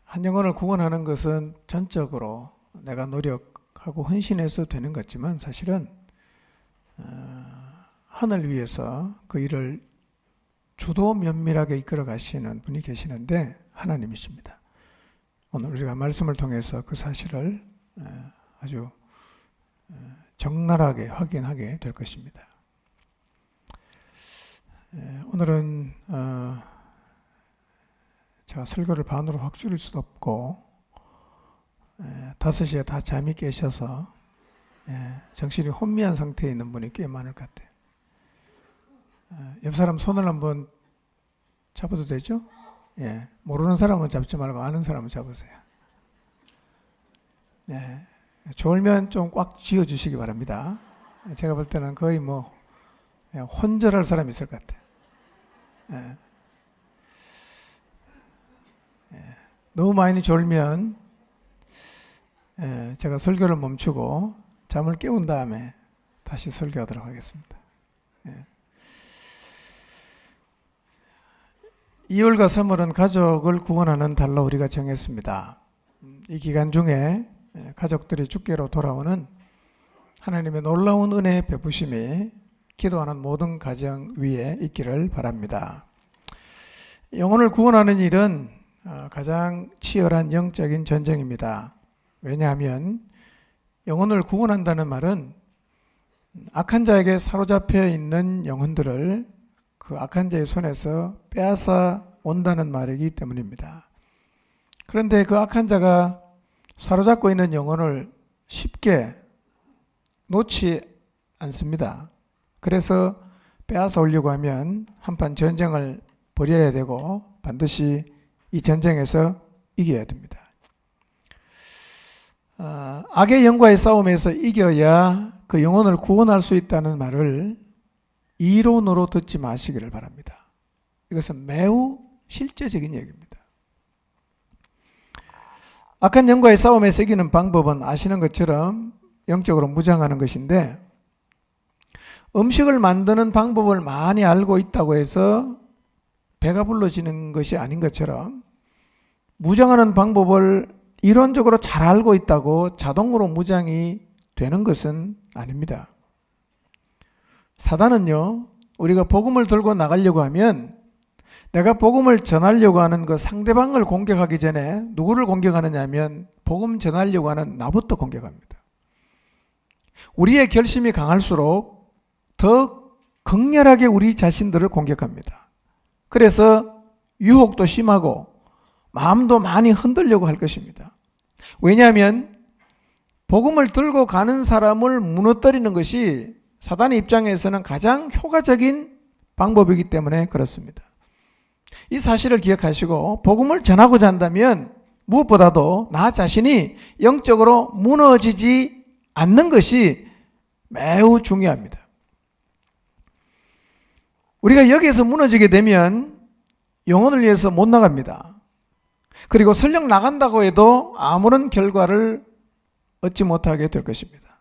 한 영혼을 구원하는 것은 전적으로 내가 노력하고 헌신해서 되는 것지만 사실은 하늘 위에서 그 일을 주도 면밀하게 이끌어 가시는 분이 계시는데 하나님이십니다. 오늘 우리가 말씀을 통해서 그 사실을 아주 적나라하게 확인하게 될 것입니다. 오늘은 제가 설교를 반으로 확 줄일 수도 없고 5시에 다 잠이 깨셔서 정신이 혼미한 상태에 있는 분이 꽤 많을 것 같아요. 옆 사람 손을 한번 잡아도 되죠? 모르는 사람은 잡지 말고 아는 사람은 잡으세요. 졸면 좀 꽉 쥐어주시기 바랍니다. 제가 볼 때는 거의 혼절할 사람이 있을 것 같아요. 너무 많이 졸면 제가 설교를 멈추고 잠을 깨운 다음에 다시 설교하도록 하겠습니다. 2월과 3월은 가족을 구원하는 달로 우리가 정했습니다. 이 기간 중에 가족들이 주께로 돌아오는 하나님의 놀라운 은혜의 베푸심이 기도하는 모든 가정 위에 있기를 바랍니다. 영혼을 구원하는 일은 가장 치열한 영적인 전쟁입니다. 왜냐하면 영혼을 구원한다는 말은 악한 자에게 사로잡혀 있는 영혼들을 그 악한 자의 손에서 빼앗아 온다는 말이기 때문입니다. 그런데 그 악한 자가 사로잡고 있는 영혼을 쉽게 놓지 않습니다. 그래서 빼앗아 오려고 하면 한판 전쟁을 벌여야 되고 반드시 이 전쟁에서 이겨야 됩니다. 악의 영과의 싸움에서 이겨야 그 영혼을 구원할 수 있다는 말을 이론으로 듣지 마시기를 바랍니다. 이것은 매우 실제적인 얘기입니다. 악한 영과의 싸움에서 이기는 방법은 아시는 것처럼 영적으로 무장하는 것인데, 음식을 만드는 방법을 많이 알고 있다고 해서 배가 불러지는 것이 아닌 것처럼 무장하는 방법을 이론적으로 잘 알고 있다고 자동으로 무장이 되는 것은 아닙니다. 사단은요, 우리가 복음을 들고 나가려고 하면 내가 복음을 전하려고 하는 그 상대방을 공격하기 전에 누구를 공격하느냐 하면 복음 전하려고 하는 나부터 공격합니다. 우리의 결심이 강할수록 더 극렬하게 우리 자신들을 공격합니다. 그래서 유혹도 심하고 마음도 많이 흔들려고 할 것입니다. 왜냐하면 복음을 들고 가는 사람을 무너뜨리는 것이 사단의 입장에서는 가장 효과적인 방법이기 때문에 그렇습니다. 이 사실을 기억하시고 복음을 전하고자 한다면 무엇보다도 나 자신이 영적으로 무너지지 않는 것이 매우 중요합니다. 우리가 여기에서 무너지게 되면 영혼을 위해서 못 나갑니다. 그리고 설령 나간다고 해도 아무런 결과를 얻지 못하게 될 것입니다.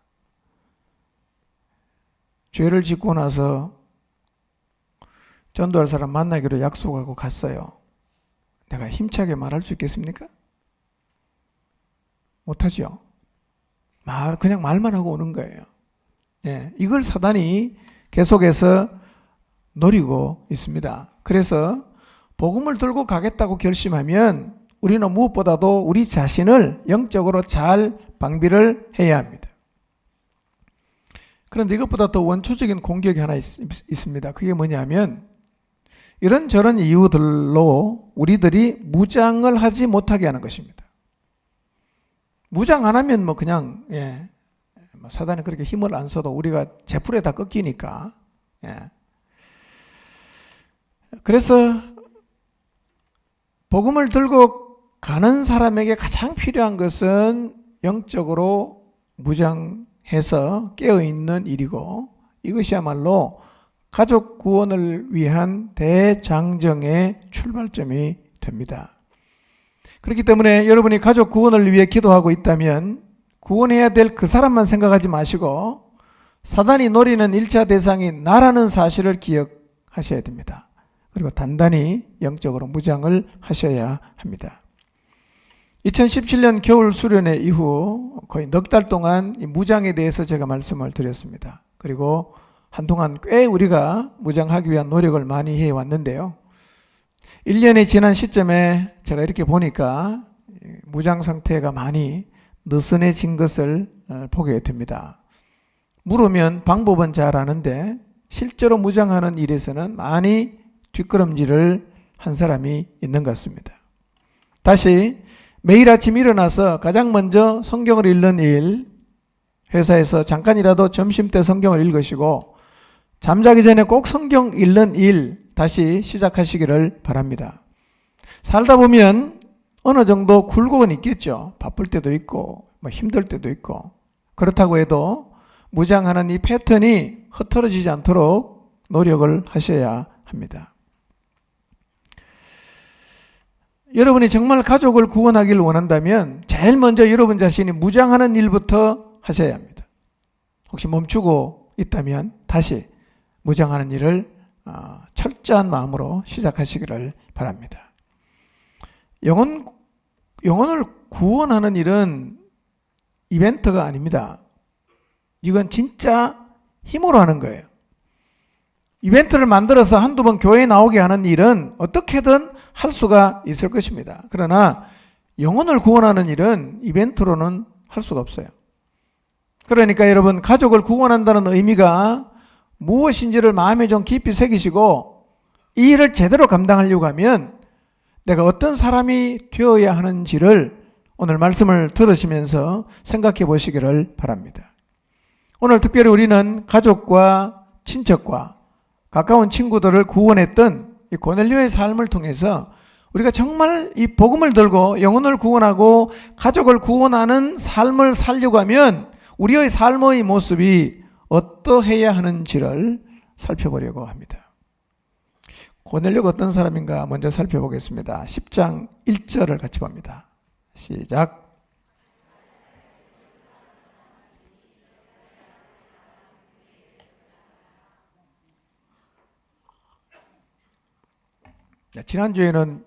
죄를 짓고 나서 전도할 사람 만나기로 약속하고 갔어요. 내가 힘차게 말할 수 있겠습니까? 못하죠. 그냥 말만 하고 오는 거예요. 이걸 사단이 계속해서 노리고 있습니다. 그래서 복음을 들고 가겠다고 결심하면 우리는 무엇보다도 우리 자신을 영적으로 잘 방비를 해야 합니다. 그런데 이것보다 더 원초적인 공격이 하나 있습니다. 그게 뭐냐면 이런저런 이유들로 우리들이 무장을 하지 못하게 하는 것입니다. 무장 안 하면 그냥 사단이 그렇게 힘을 안 써도 우리가 제풀에 다 꺾이니까. 그래서 복음을 들고 가는 사람에게 가장 필요한 것은 영적으로 무장해서 깨어있는 일이고, 이것이야말로 가족 구원을 위한 대장정의 출발점이 됩니다. 그렇기 때문에 여러분이 가족 구원을 위해 기도하고 있다면 구원해야 될 그 사람만 생각하지 마시고 사단이 노리는 1차 대상이 나라는 사실을 기억하셔야 됩니다. 그리고 단단히 영적으로 무장을 하셔야 합니다. 2017년 겨울 수련회 이후 거의 넉 달 동안 이 무장에 대해서 제가 말씀을 드렸습니다. 그리고 한동안 꽤 우리가 무장하기 위한 노력을 많이 해왔는데요. 1년이 지난 시점에 제가 이렇게 보니까 무장 상태가 많이 느슨해진 것을 보게 됩니다. 물으면 방법은 잘 아는데 실제로 무장하는 일에서는 많이 뒷걸음질을 한 사람이 있는 것 같습니다. 다시 매일 아침 일어나서 가장 먼저 성경을 읽는 일, 회사에서 잠깐이라도 점심때 성경을 읽으시고 잠자기 전에 꼭 성경 읽는 일 다시 시작하시기를 바랍니다. 살다 보면 어느 정도 굴곡은 있겠죠. 바쁠 때도 있고 힘들 때도 있고. 그렇다고 해도 무장하는 이 패턴이 흐트러지지 않도록 노력을 하셔야 합니다. 여러분이 정말 가족을 구원하기를 원한다면 제일 먼저 여러분 자신이 무장하는 일부터 하셔야 합니다. 혹시 멈추고 있다면 다시 무장하는 일을 철저한 마음으로 시작하시기를 바랍니다. 영혼을 구원하는 일은 이벤트가 아닙니다. 이건 진짜 힘으로 하는 거예요. 이벤트를 만들어서 한두 번 교회에 나오게 하는 일은 어떻게든 할 수가 있을 것입니다. 그러나 영혼을 구원하는 일은 이벤트로는 할 수가 없어요. 그러니까 여러분, 가족을 구원한다는 의미가 무엇인지를 마음에 좀 깊이 새기시고 이 일을 제대로 감당하려고 하면 내가 어떤 사람이 되어야 하는지를 오늘 말씀을 들으시면서 생각해 보시기를 바랍니다. 오늘 특별히 우리는 가족과 친척과 가까운 친구들을 구원했던 이 고넬료의 삶을 통해서 우리가 정말 이 복음을 들고 영혼을 구원하고 가족을 구원하는 삶을 살려고 하면 우리의 삶의 모습이 어떠해야 하는지를 살펴보려고 합니다. 고넬료가 어떤 사람인가 먼저 살펴보겠습니다. 10장 1절을 같이 봅니다. 시작. 지난주에는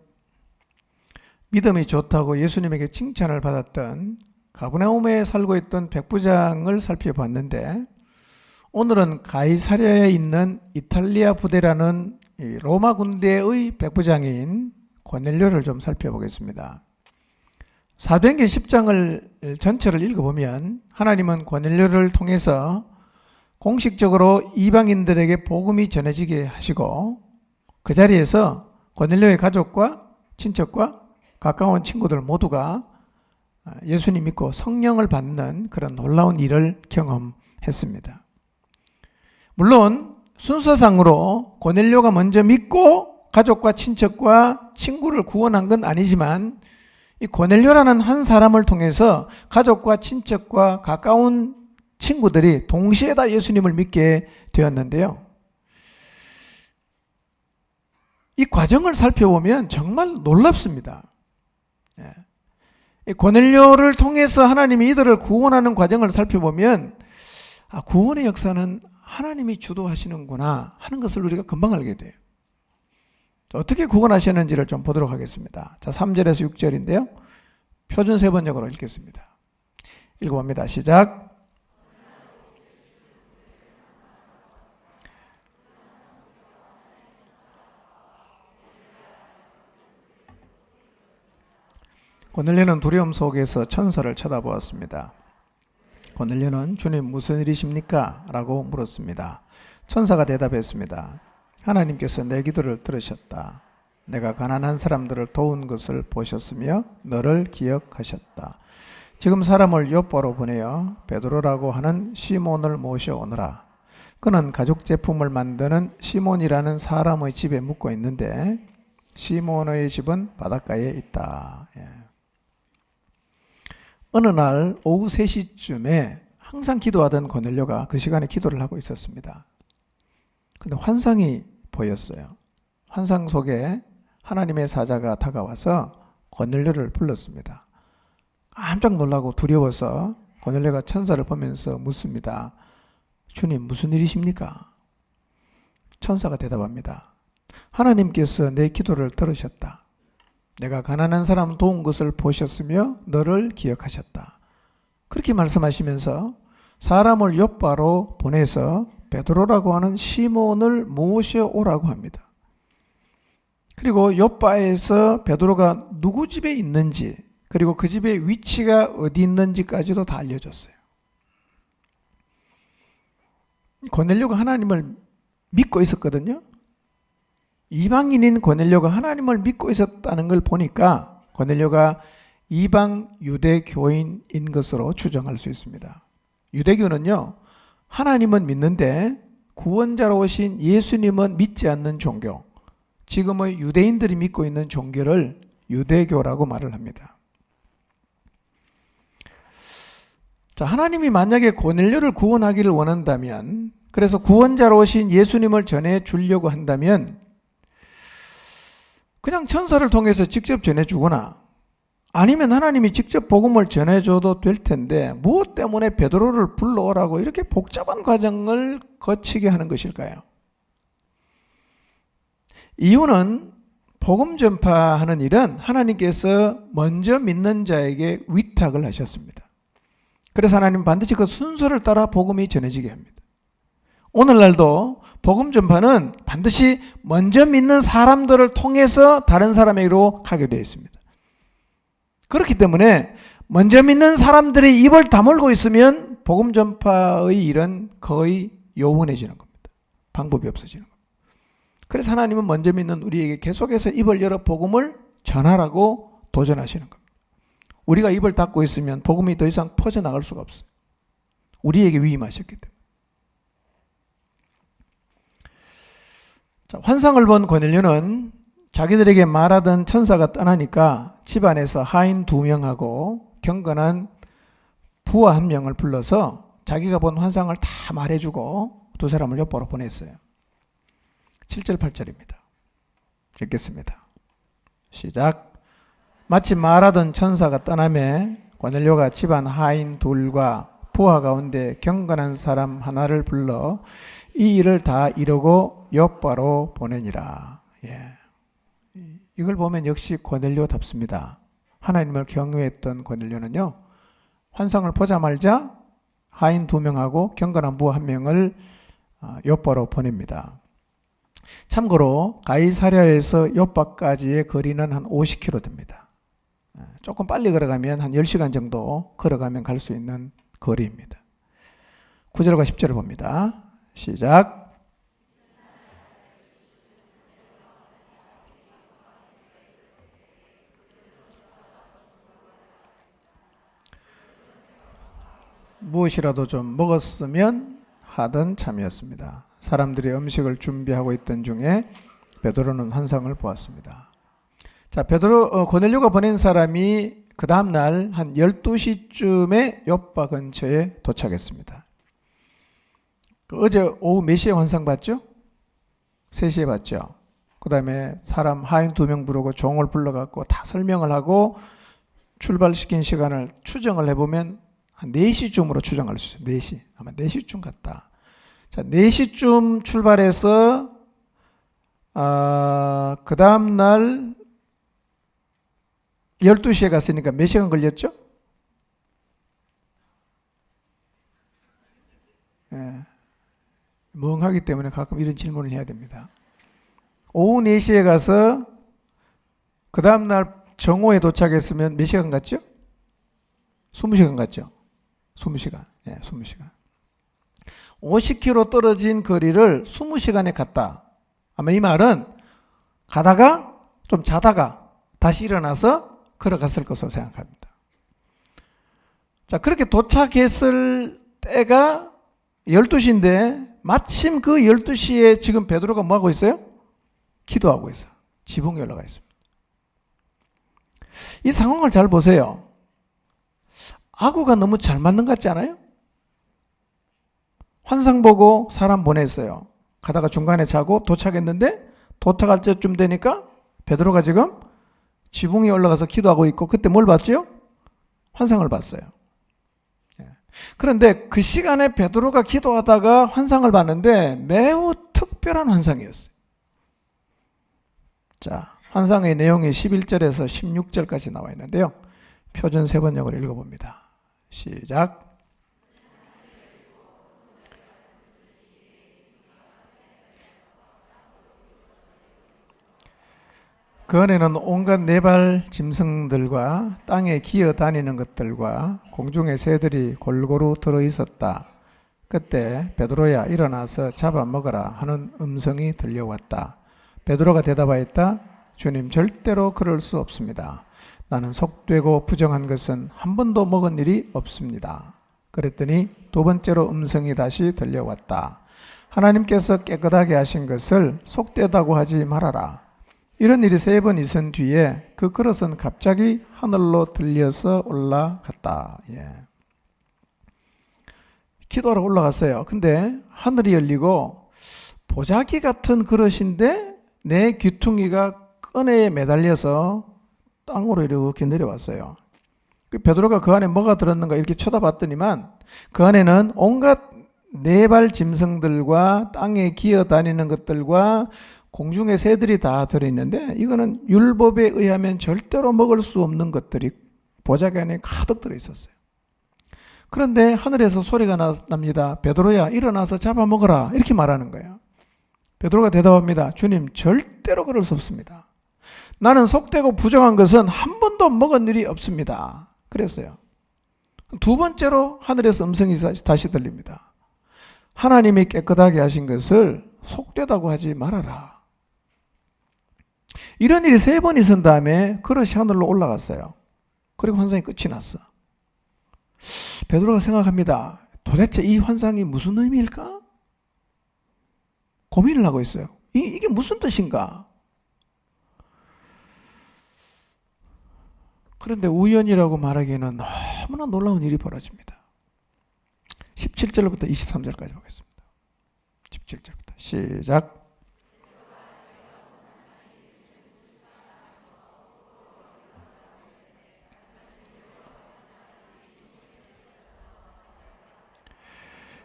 믿음이 좋다고 예수님에게 칭찬을 받았던 가버나움에 살고 있던 백부장을 살펴봤는데 오늘은 가이사랴에 있는 이탈리아 부대라는 로마 군대의 백부장인 고넬료를 좀 살펴보겠습니다. 사도행전 10장을 전체를 읽어보면 하나님은 고넬료를 통해서 공식적으로 이방인들에게 복음이 전해지게 하시고 그 자리에서 고넬료의 가족과 친척과 가까운 친구들 모두가 예수님 믿고 성령을 받는 그런 놀라운 일을 경험했습니다. 물론 순서상으로 고넬료가 먼저 믿고 가족과 친척과 친구를 구원한 건 아니지만 이 고넬료라는 한 사람을 통해서 가족과 친척과 가까운 친구들이 동시에 다 예수님을 믿게 되었는데요. 이 과정을 살펴보면 정말 놀랍습니다. 이 고넬료를 통해서 하나님이 이들을 구원하는 과정을 살펴보면 구원의 역사는 하나님이 주도하시는구나 하는 것을 우리가 금방 알게 돼요. 어떻게 구원하셨는지를 좀 보도록 하겠습니다. 자, 3절에서 6절인데요. 표준 세번역으로 읽겠습니다. 읽어봅니다. 시작. 고넬료는 두려움 속에서 천사를 쳐다보았습니다. 고넬료는 주님 무슨 일이십니까? 라고 물었습니다. 천사가 대답했습니다. 하나님께서 내 기도를 들으셨다. 내가 가난한 사람들을 도운 것을 보셨으며 너를 기억하셨다. 지금 사람을 요포로 보내어 베드로라고 하는 시몬을 모셔오너라. 그는 가죽 제품을 만드는 시몬이라는 사람의 집에 묵고 있는데 시몬의 집은 바닷가에 있다. 어느 날 오후 3시쯤에 항상 기도하던 고넬료가 그 시간에 기도를 하고 있었습니다. 근데 환상이 보였어요. 환상 속에 하나님의 사자가 다가와서 고넬료를 불렀습니다. 깜짝 놀라고 두려워서 고넬료가 천사를 보면서 묻습니다. 주님 무슨 일이십니까? 천사가 대답합니다. 하나님께서 내 기도를 들으셨다. 내가 가난한 사람 도운 것을 보셨으며 너를 기억하셨다. 그렇게 말씀하시면서 사람을 욥바로 보내서 베드로라고 하는 시몬을 모셔오라고 합니다. 그리고 욥바에서 베드로가 누구 집에 있는지, 그리고 그 집의 위치가 어디 있는지까지도 다 알려줬어요. 고넬료가 하나님을 믿고 있었거든요. 이방인인 고넬료가 하나님을 믿고 있었다는 걸 보니까 고넬료가 이방 유대교인인 것으로 추정할 수 있습니다. 유대교는요, 하나님은 믿는데 구원자로 오신 예수님은 믿지 않는 종교, 지금의 유대인들이 믿고 있는 종교를 유대교라고 말을 합니다. 자, 하나님이 만약에 고넬료를 구원하기를 원한다면, 그래서 구원자로 오신 예수님을 전해 주려고 한다면 그냥 천사를 통해서 직접 전해주거나 아니면 하나님이 직접 복음을 전해줘도 될 텐데 무엇 때문에 베드로를 불러오라고 이렇게 복잡한 과정을 거치게 하는 것일까요? 이유는 복음 전파하는 일은 하나님께서 먼저 믿는 자에게 위탁을 하셨습니다. 그래서 하나님은 반드시 그 순서를 따라 복음이 전해지게 합니다. 오늘날도 복음 전파는 반드시 먼저 믿는 사람들을 통해서 다른 사람에게로 가게 되어 있습니다. 그렇기 때문에 먼저 믿는 사람들이 입을 다물고 있으면 복음 전파의 일은 거의 요원해지는 겁니다. 방법이 없어지는 겁니다. 그래서 하나님은 먼저 믿는 우리에게 계속해서 입을 열어 복음을 전하라고 도전하시는 겁니다. 우리가 입을 닫고 있으면 복음이 더 이상 퍼져나갈 수가 없어요. 우리에게 위임하셨기 때문에. 자, 환상을 본 고넬료는 자기들에게 말하던 천사가 떠나니까 집안에서 하인 2명하고 경건한 부하 1명을 불러서 자기가 본 환상을 다 말해주고 두 사람을 욥바로 보냈어요. 7절 8절입니다. 읽겠습니다. 시작. 마침 말하던 천사가 떠나매 고넬료가 집안 하인 2과 부하 가운데 경건한 사람 하나를 불러 이 일을 다 이루고 욥바로 보내니라. 예. 이걸 보면 역시 고넬료답습니다. 하나님을 경외했던 고넬료는요, 환상을 보자마자 하인 2명하고 경건한 부하 1명을 욥바로 보냅니다. 참고로 가이사랴에서 욥바까지의 거리는 한 50km 됩니다. 조금 빨리 걸어가면 한 10시간 정도 걸어가면 갈 수 있는 거리입니다. 9절과 10절을 봅니다. 시작. 무엇이라도 좀 먹었으면 하던 참이었습니다. 사람들이 음식을 준비하고 있던 중에 베드로는 환상을 보았습니다. 자, 고넬료가 보낸 사람이 그 다음날 한 12시쯤에 욥바 근처에 도착했습니다. 어제 오후 몇 시에 환상 봤죠? 3시에 봤죠? 그 다음에 사람 하인 2명 부르고 종을 불러갖고 다 설명을 하고 출발시킨 시간을 추정을 해보면 한 4시쯤으로 추정할 수 있어요. 4시. 아마 4시쯤 같다. 자, 4시쯤 출발해서 그 다음날 12시에 갔으니까 몇 시간 걸렸죠? 예. 멍하기 때문에 가끔 이런 질문을 해야 됩니다. 오후 4시에 가서 그 다음날 정오에 도착했으면 몇 시간 갔죠? 20시간 갔죠? 20시간. 예, 20시간. 50km 떨어진 거리를 20시간에 갔다. 아마 이 말은 가다가 좀 자다가 다시 일어나서 걸어갔을 것으로 생각합니다. 자, 그렇게 도착했을 때가 12시인데 마침 그 12시에 지금 베드로가 뭐 하고 있어요? 기도하고 있어요. 지붕에 올라가 있습니다. 이 상황을 잘 보세요. 아구가 너무 잘 맞는 것 같지 않아요? 환상 보고 사람 보냈어요. 가다가 중간에 자고 도착했는데 도착할 때쯤 되니까 베드로가 지금 지붕에 올라가서 기도하고 있고 그때 뭘 봤죠? 환상을 봤어요. 그런데 그 시간에 베드로가 기도하다가 환상을 봤는데 매우 특별한 환상이었어요. 자, 환상의 내용이 11절에서 16절까지 나와 있는데요. 표준 세번역을 읽어봅니다. 시작. 그 안에는 온갖 네발 짐승들과 땅에 기어 다니는 것들과 공중의 새들이 골고루 들어 있었다. 그때 베드로야 일어나서 잡아먹어라 하는 음성이 들려왔다. 베드로가 대답하였다. 주님, 절대로 그럴 수 없습니다. 나는 속되고 부정한 것은 한 번도 먹은 일이 없습니다. 그랬더니 두 번째로 음성이 다시 들려왔다. 하나님께서 깨끗하게 하신 것을 속되다고 하지 말아라. 이런 일이 3번 있은 뒤에 그 그릇은 갑자기 하늘로 들려서 올라갔다. 기도하러 올라갔어요. 근데 하늘이 열리고 보자기 같은 그릇인데 내 귀퉁이가 끈에 매달려서 땅으로 이렇게 내려왔어요. 베드로가 그 안에 뭐가 들었는가 이렇게 쳐다봤더니만 그 안에는 온갖 네발 짐승들과 땅에 기어다니는 것들과 공중의 새들이 다 들어있는데 이거는 율법에 의하면 절대로 먹을 수 없는 것들이 보자기 안에 가득 들어있었어요. 그런데 하늘에서 소리가 납니다. 베드로야 일어나서 잡아먹어라 이렇게 말하는 거예요. 베드로가 대답합니다. 주님, 절대로 그럴 수 없습니다. 나는 속되고 부정한 것은 한 번도 먹은 일이 없습니다. 그랬어요. 두 번째로 하늘에서 음성이 다시 들립니다. 하나님이 깨끗하게 하신 것을 속되다고 하지 말아라. 이런 일이 3번 있은 다음에 그릇이 하늘로 올라갔어요. 그리고 환상이 끝이 났어. 베드로가 생각합니다. 도대체 이 환상이 무슨 의미일까? 고민을 하고 있어요. 이게 무슨 뜻인가? 그런데 우연이라고 말하기에는 너무나 놀라운 일이 벌어집니다. 17절부터 23절까지 보겠습니다. 17절부터 시작.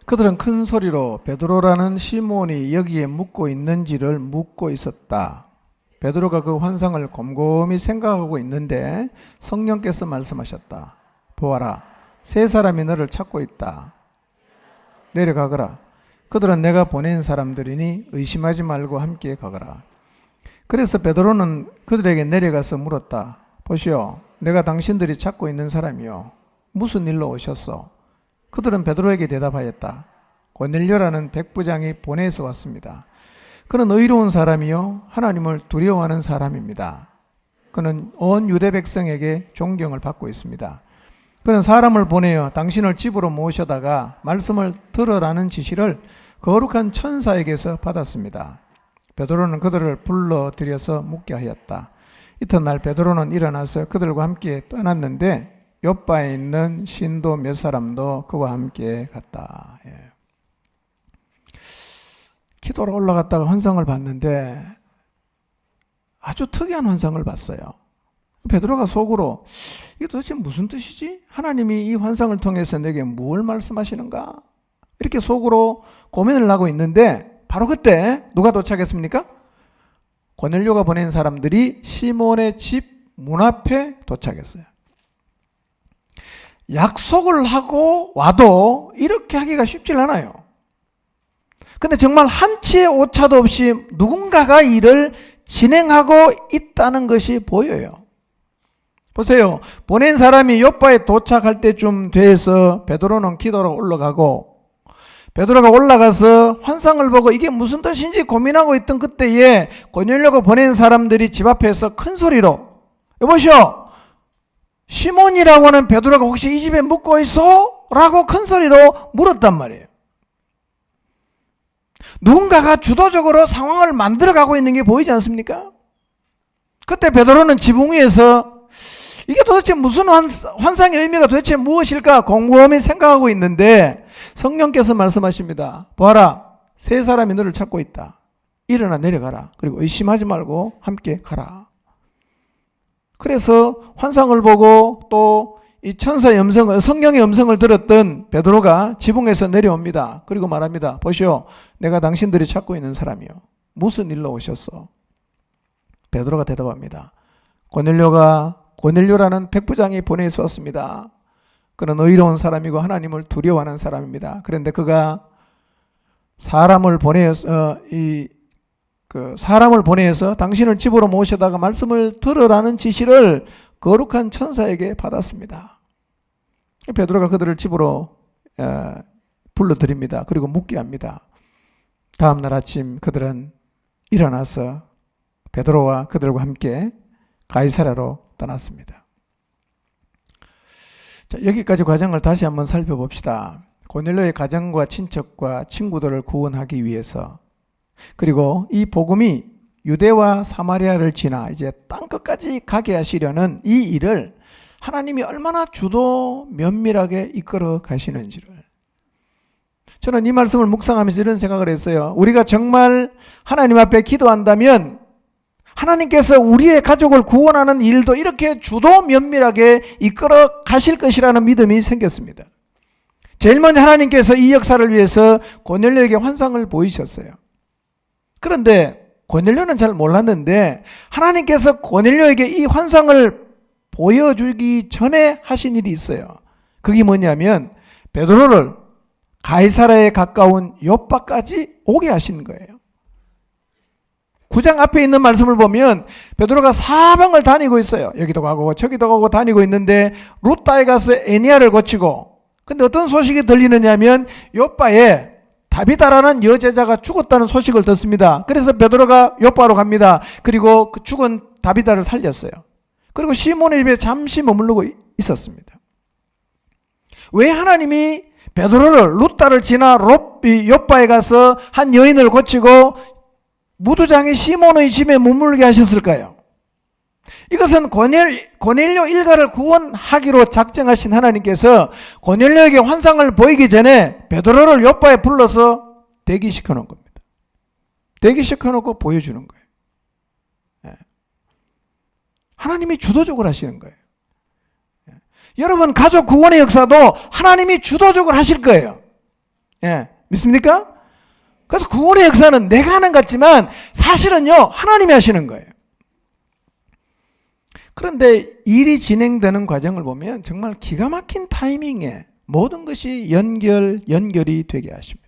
그들은 큰 소리로 베드로라는 시몬이 여기에 묵고 있는지를 묻고 있었다. 베드로가 그 환상을 곰곰이 생각하고 있는데 성령께서 말씀하셨다. 보아라, 3사람이 너를 찾고 있다. 내려가거라. 그들은 내가 보낸 사람들이니 의심하지 말고 함께 가거라. 그래서 베드로는 그들에게 내려가서 물었다. 보시오, 내가 당신들이 찾고 있는 사람이요. 무슨 일로 오셨소? 그들은 베드로에게 대답하였다. 고넬료라는 백부장이 보내서 왔습니다. 그는 의로운 사람이요 하나님을 두려워하는 사람입니다. 그는 온 유대 백성에게 존경을 받고 있습니다. 그는 사람을 보내어 당신을 집으로 모셔다가 말씀을 들으라는 지시를 거룩한 천사에게서 받았습니다. 베드로는 그들을 불러들여서 묻게 하였다. 이튿날 베드로는 일어나서 그들과 함께 떠났는데 요바에 있는 신도 몇 사람도 그와 함께 갔다. 기도로 올라갔다가 환상을 봤는데 아주 특이한 환상을 봤어요. 베드로가 속으로 이게 도대체 무슨 뜻이지? 하나님이 이 환상을 통해서 내게 뭘 말씀하시는가? 이렇게 속으로 고민을 하고 있는데 바로 그때 누가 도착했습니까? 고넬료가 보낸 사람들이 시몬의 집 문 앞에 도착했어요. 약속을 하고 와도 이렇게 하기가 쉽지 않아요. 근데 정말 한치의 오차도 없이 누군가가 일을 진행하고 있다는 것이 보여요. 보세요. 보낸 사람이 요바에 도착할 때쯤 돼서 베드로는 기도로 올라가고 베드로가 올라가서 환상을 보고 이게 무슨 뜻인지 고민하고 있던 그때에 고넬료가 보낸 사람들이 집 앞에서 큰 소리로 여보시오, 시몬이라고 하는 베드로가 혹시 이 집에 묵고 있어? 라고 큰 소리로 물었단 말이에요. 누군가가 주도적으로 상황을 만들어가고 있는 게 보이지 않습니까? 그때 베드로는 지붕 위에서 이게 도대체 무슨 환상의 의미가 도대체 무엇일까 곰곰이 생각하고 있는데 성령께서 말씀하십니다. 보아라, 3사람이 너를 찾고 있다. 일어나 내려가라. 그리고 의심하지 말고 함께 가라. 그래서 환상을 보고 또 이 천사의 음성을, 성령의 음성을 들었던 베드로가 지붕에서 내려옵니다. 그리고 말합니다. 보시오, 내가 당신들이 찾고 있는 사람이요. 무슨 일로 오셨어? 베드로가 대답합니다. 고넬료라는 백부장이 보내주었습니다. 그는 의로운 사람이고 하나님을 두려워하는 사람입니다. 그런데 그가 사람을 보내서 당신을 집으로 모셔다가 말씀을 들으라는 지시를 거룩한 천사에게 받았습니다. 베드로가 그들을 집으로 불러들입니다. 그리고 묵게 합니다. 다음 날 아침 그들은 일어나서 베드로와 그들과 함께 가이사랴로 떠났습니다. 자, 여기까지 과정을 다시 한번 살펴봅시다. 고넬료의 가정과 친척과 친구들을 구원하기 위해서, 그리고 이 복음이 유대와 사마리아를 지나 이제 땅끝까지 가게 하시려는 이 일을 하나님이 얼마나 주도 면밀하게 이끌어 가시는지를, 저는 이 말씀을 묵상하면서 이런 생각을 했어요. 우리가 정말 하나님 앞에 기도한다면 하나님께서 우리의 가족을 구원하는 일도 이렇게 주도 면밀하게 이끌어 가실 것이라는 믿음이 생겼습니다. 제일 먼저 하나님께서 이 역사를 위해서 고넬료에게 환상을 보이셨어요. 그런데 고넬료는 잘 몰랐는데 하나님께서 고넬료에게 이 환상을 보여주기 전에 하신 일이 있어요. 그게 뭐냐면 베드로를 가이사랴에 가까운 요빠까지 오게 하신 거예요. 9장 앞에 있는 말씀을 보면 베드로가 사방을 다니고 있어요. 여기도 가고 저기도 가고 다니고 있는데 루다에 가서 에니야를 고치고, 근데 어떤 소식이 들리느냐 하면 요빠에 다비다라는 여제자가 죽었다는 소식을 듣습니다. 그래서 베드로가 요빠로 갑니다. 그리고 그 죽은 다비다를 살렸어요. 그리고 시몬의 집에 잠시 머무르고 있었습니다. 왜 하나님이 베드로를 루다를 지나 요빠에 가서 한 여인을 고치고 무두장의 시몬의 집에 머물게 하셨을까요? 이것은 고넬료 일가를 구원하기로 작정하신 하나님께서 고넬료에게 환상을 보이기 전에 베드로를 요빠에 불러서 대기시켜 놓은 겁니다. 대기시켜 놓고 보여주는 거예요. 하나님이 주도적으로 하시는 거예요. 여러분, 가족 구원의 역사도 하나님이 주도적으로 하실 거예요. 믿습니까? 그래서 구원의 역사는 내가 하는 것 같지만 사실은요, 하나님이 하시는 거예요. 그런데 일이 진행되는 과정을 보면 정말 기가 막힌 타이밍에 모든 것이 연결이 되게 하십니다.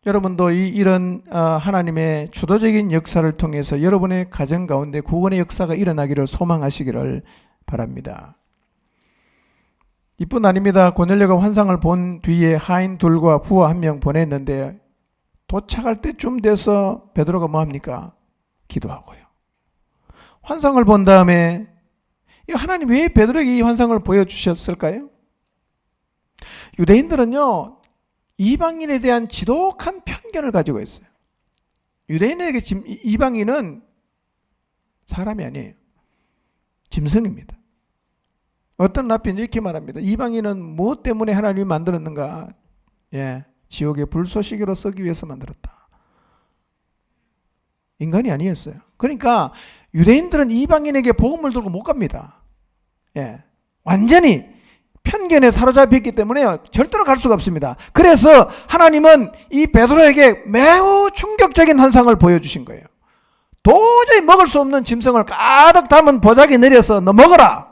여러분도 이런 하나님의 주도적인 역사를 통해서 여러분의 가정 가운데 구원의 역사가 일어나기를 소망하시기를 바랍니다. 이뿐 아닙니다. 고넬료가 환상을 본 뒤에 하인 둘과 부하 한 명 보냈는데 도착할 때쯤 돼서 베드로가 뭐합니까? 기도하고요. 환상을 본 다음에 하나님 왜 베드로에게 이 환상을 보여주셨을까요? 유대인들은요, 이방인에 대한 지독한 편견을 가지고 있어요. 유대인에게 이방인은 사람이 아니에요. 짐승입니다. 어떤 랍비는 이렇게 말합니다. 이방인은 무엇 때문에 하나님이 만들었는가? 지옥의 불쏘시개로 쓰기 위해서 만들었다. 인간이 아니었어요. 그러니까 유대인들은 이방인에게 복음을 들고 못 갑니다. 완전히 편견에 사로잡혔기 때문에 절대로 갈 수가 없습니다. 그래서 하나님은 이 베드로에게 매우 충격적인 환상을 보여주신 거예요. 도저히 먹을 수 없는 짐승을 가득 담은 보자기 내려서 너 먹어라.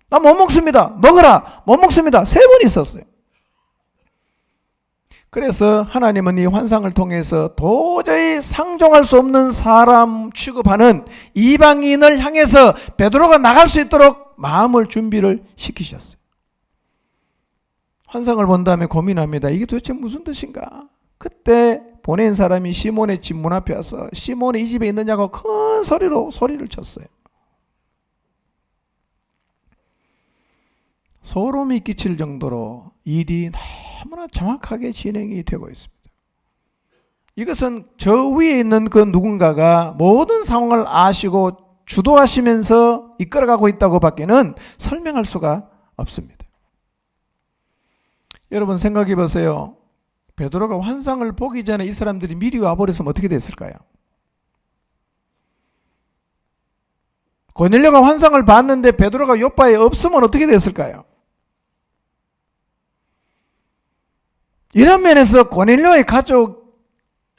나 못 먹습니다. 먹어라. 못 먹습니다. 3번 있었어요. 그래서 하나님은 이 환상을 통해서 도저히 상종할 수 없는 사람 취급하는 이방인을 향해서 베드로가 나갈 수 있도록 마음을 준비를 시키셨어요. 환상을 본 다음에 고민합니다. 이게 도대체 무슨 뜻인가? 그때 보낸 사람이 시몬의 집 문 앞에 와서 시몬이 이 집에 있느냐고 큰 소리를 쳤어요. 소름이 끼칠 정도로 일이 너무나 정확하게 진행이 되고 있습니다. 이것은 저 위에 있는 그 누군가가 모든 상황을 아시고 주도하시면서 이끌어가고 있다고 밖에는 설명할 수가 없습니다. 여러분 생각해 보세요. 베드로가 환상을 보기 전에 이 사람들이 미리 와버렸으면 어떻게 됐을까요? 고넬료가 환상을 봤는데 베드로가 요빠에 없으면 어떻게 됐을까요? 이런 면에서 고넬료의 가족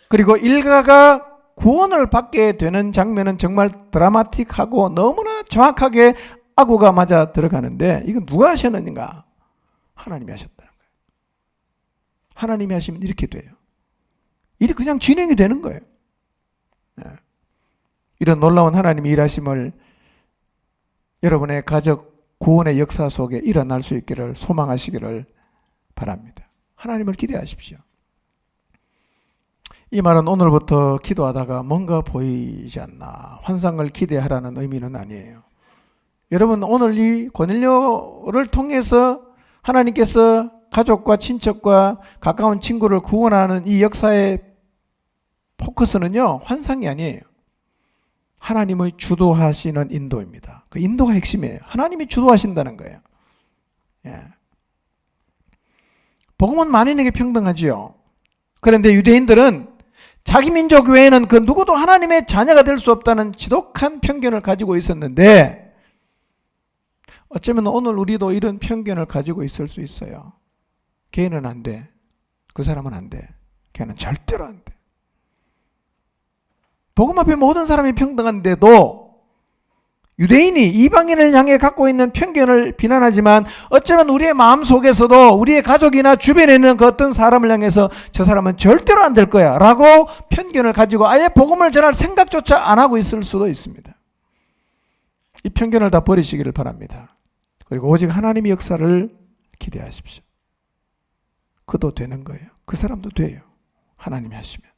그리고 일가가 구원을 받게 되는 장면은 정말 드라마틱하고 너무나 정확하게 아구가 맞아 들어가는데 이건 누가 하셨는가? 하나님이 하셨다는 거예요. 하나님이 하시면 이렇게 돼요. 일이 그냥 진행이 되는 거예요. 이런 놀라운 하나님의 일하심을 여러분의 가족 구원의 역사 속에 일어날 수 있기를 소망하시기를 바랍니다. 하나님을 기대하십시오. 이 말은 오늘부터 기도하다가 뭔가 보이지 않나 환상을 기대하라는 의미는 아니에요. 여러분 오늘 이 고넬료를 통해서 하나님께서 가족과 친척과 가까운 친구를 구원하는 이 역사의 포커스는요 환상이 아니에요. 하나님의 주도하시는 인도입니다. 그 인도가 핵심이에요. 하나님이 주도하신다는 거예요. 예. 복음은 만인에게 평등하지요. 그런데 유대인들은 자기 민족 외에는 그 누구도 하나님의 자녀가 될 수 없다는 지독한 편견을 가지고 있었는데 어쩌면 오늘 우리도 이런 편견을 가지고 있을 수 있어요. 걔는 안 돼. 그 사람은 안 돼. 걔는 절대로 안 돼. 복음 앞에 모든 사람이 평등한데도 유대인이 이방인을 향해 갖고 있는 편견을 비난하지만 어쩌면 우리의 마음속에서도 우리의 가족이나 주변에 있는 그 어떤 사람을 향해서 저 사람은 절대로 안 될 거야 라고 편견을 가지고 아예 복음을 전할 생각조차 안 하고 있을 수도 있습니다. 이 편견을 다 버리시기를 바랍니다. 그리고 오직 하나님의 역사를 기대하십시오. 그도 되는 거예요. 그 사람도 돼요. 하나님이 하시면.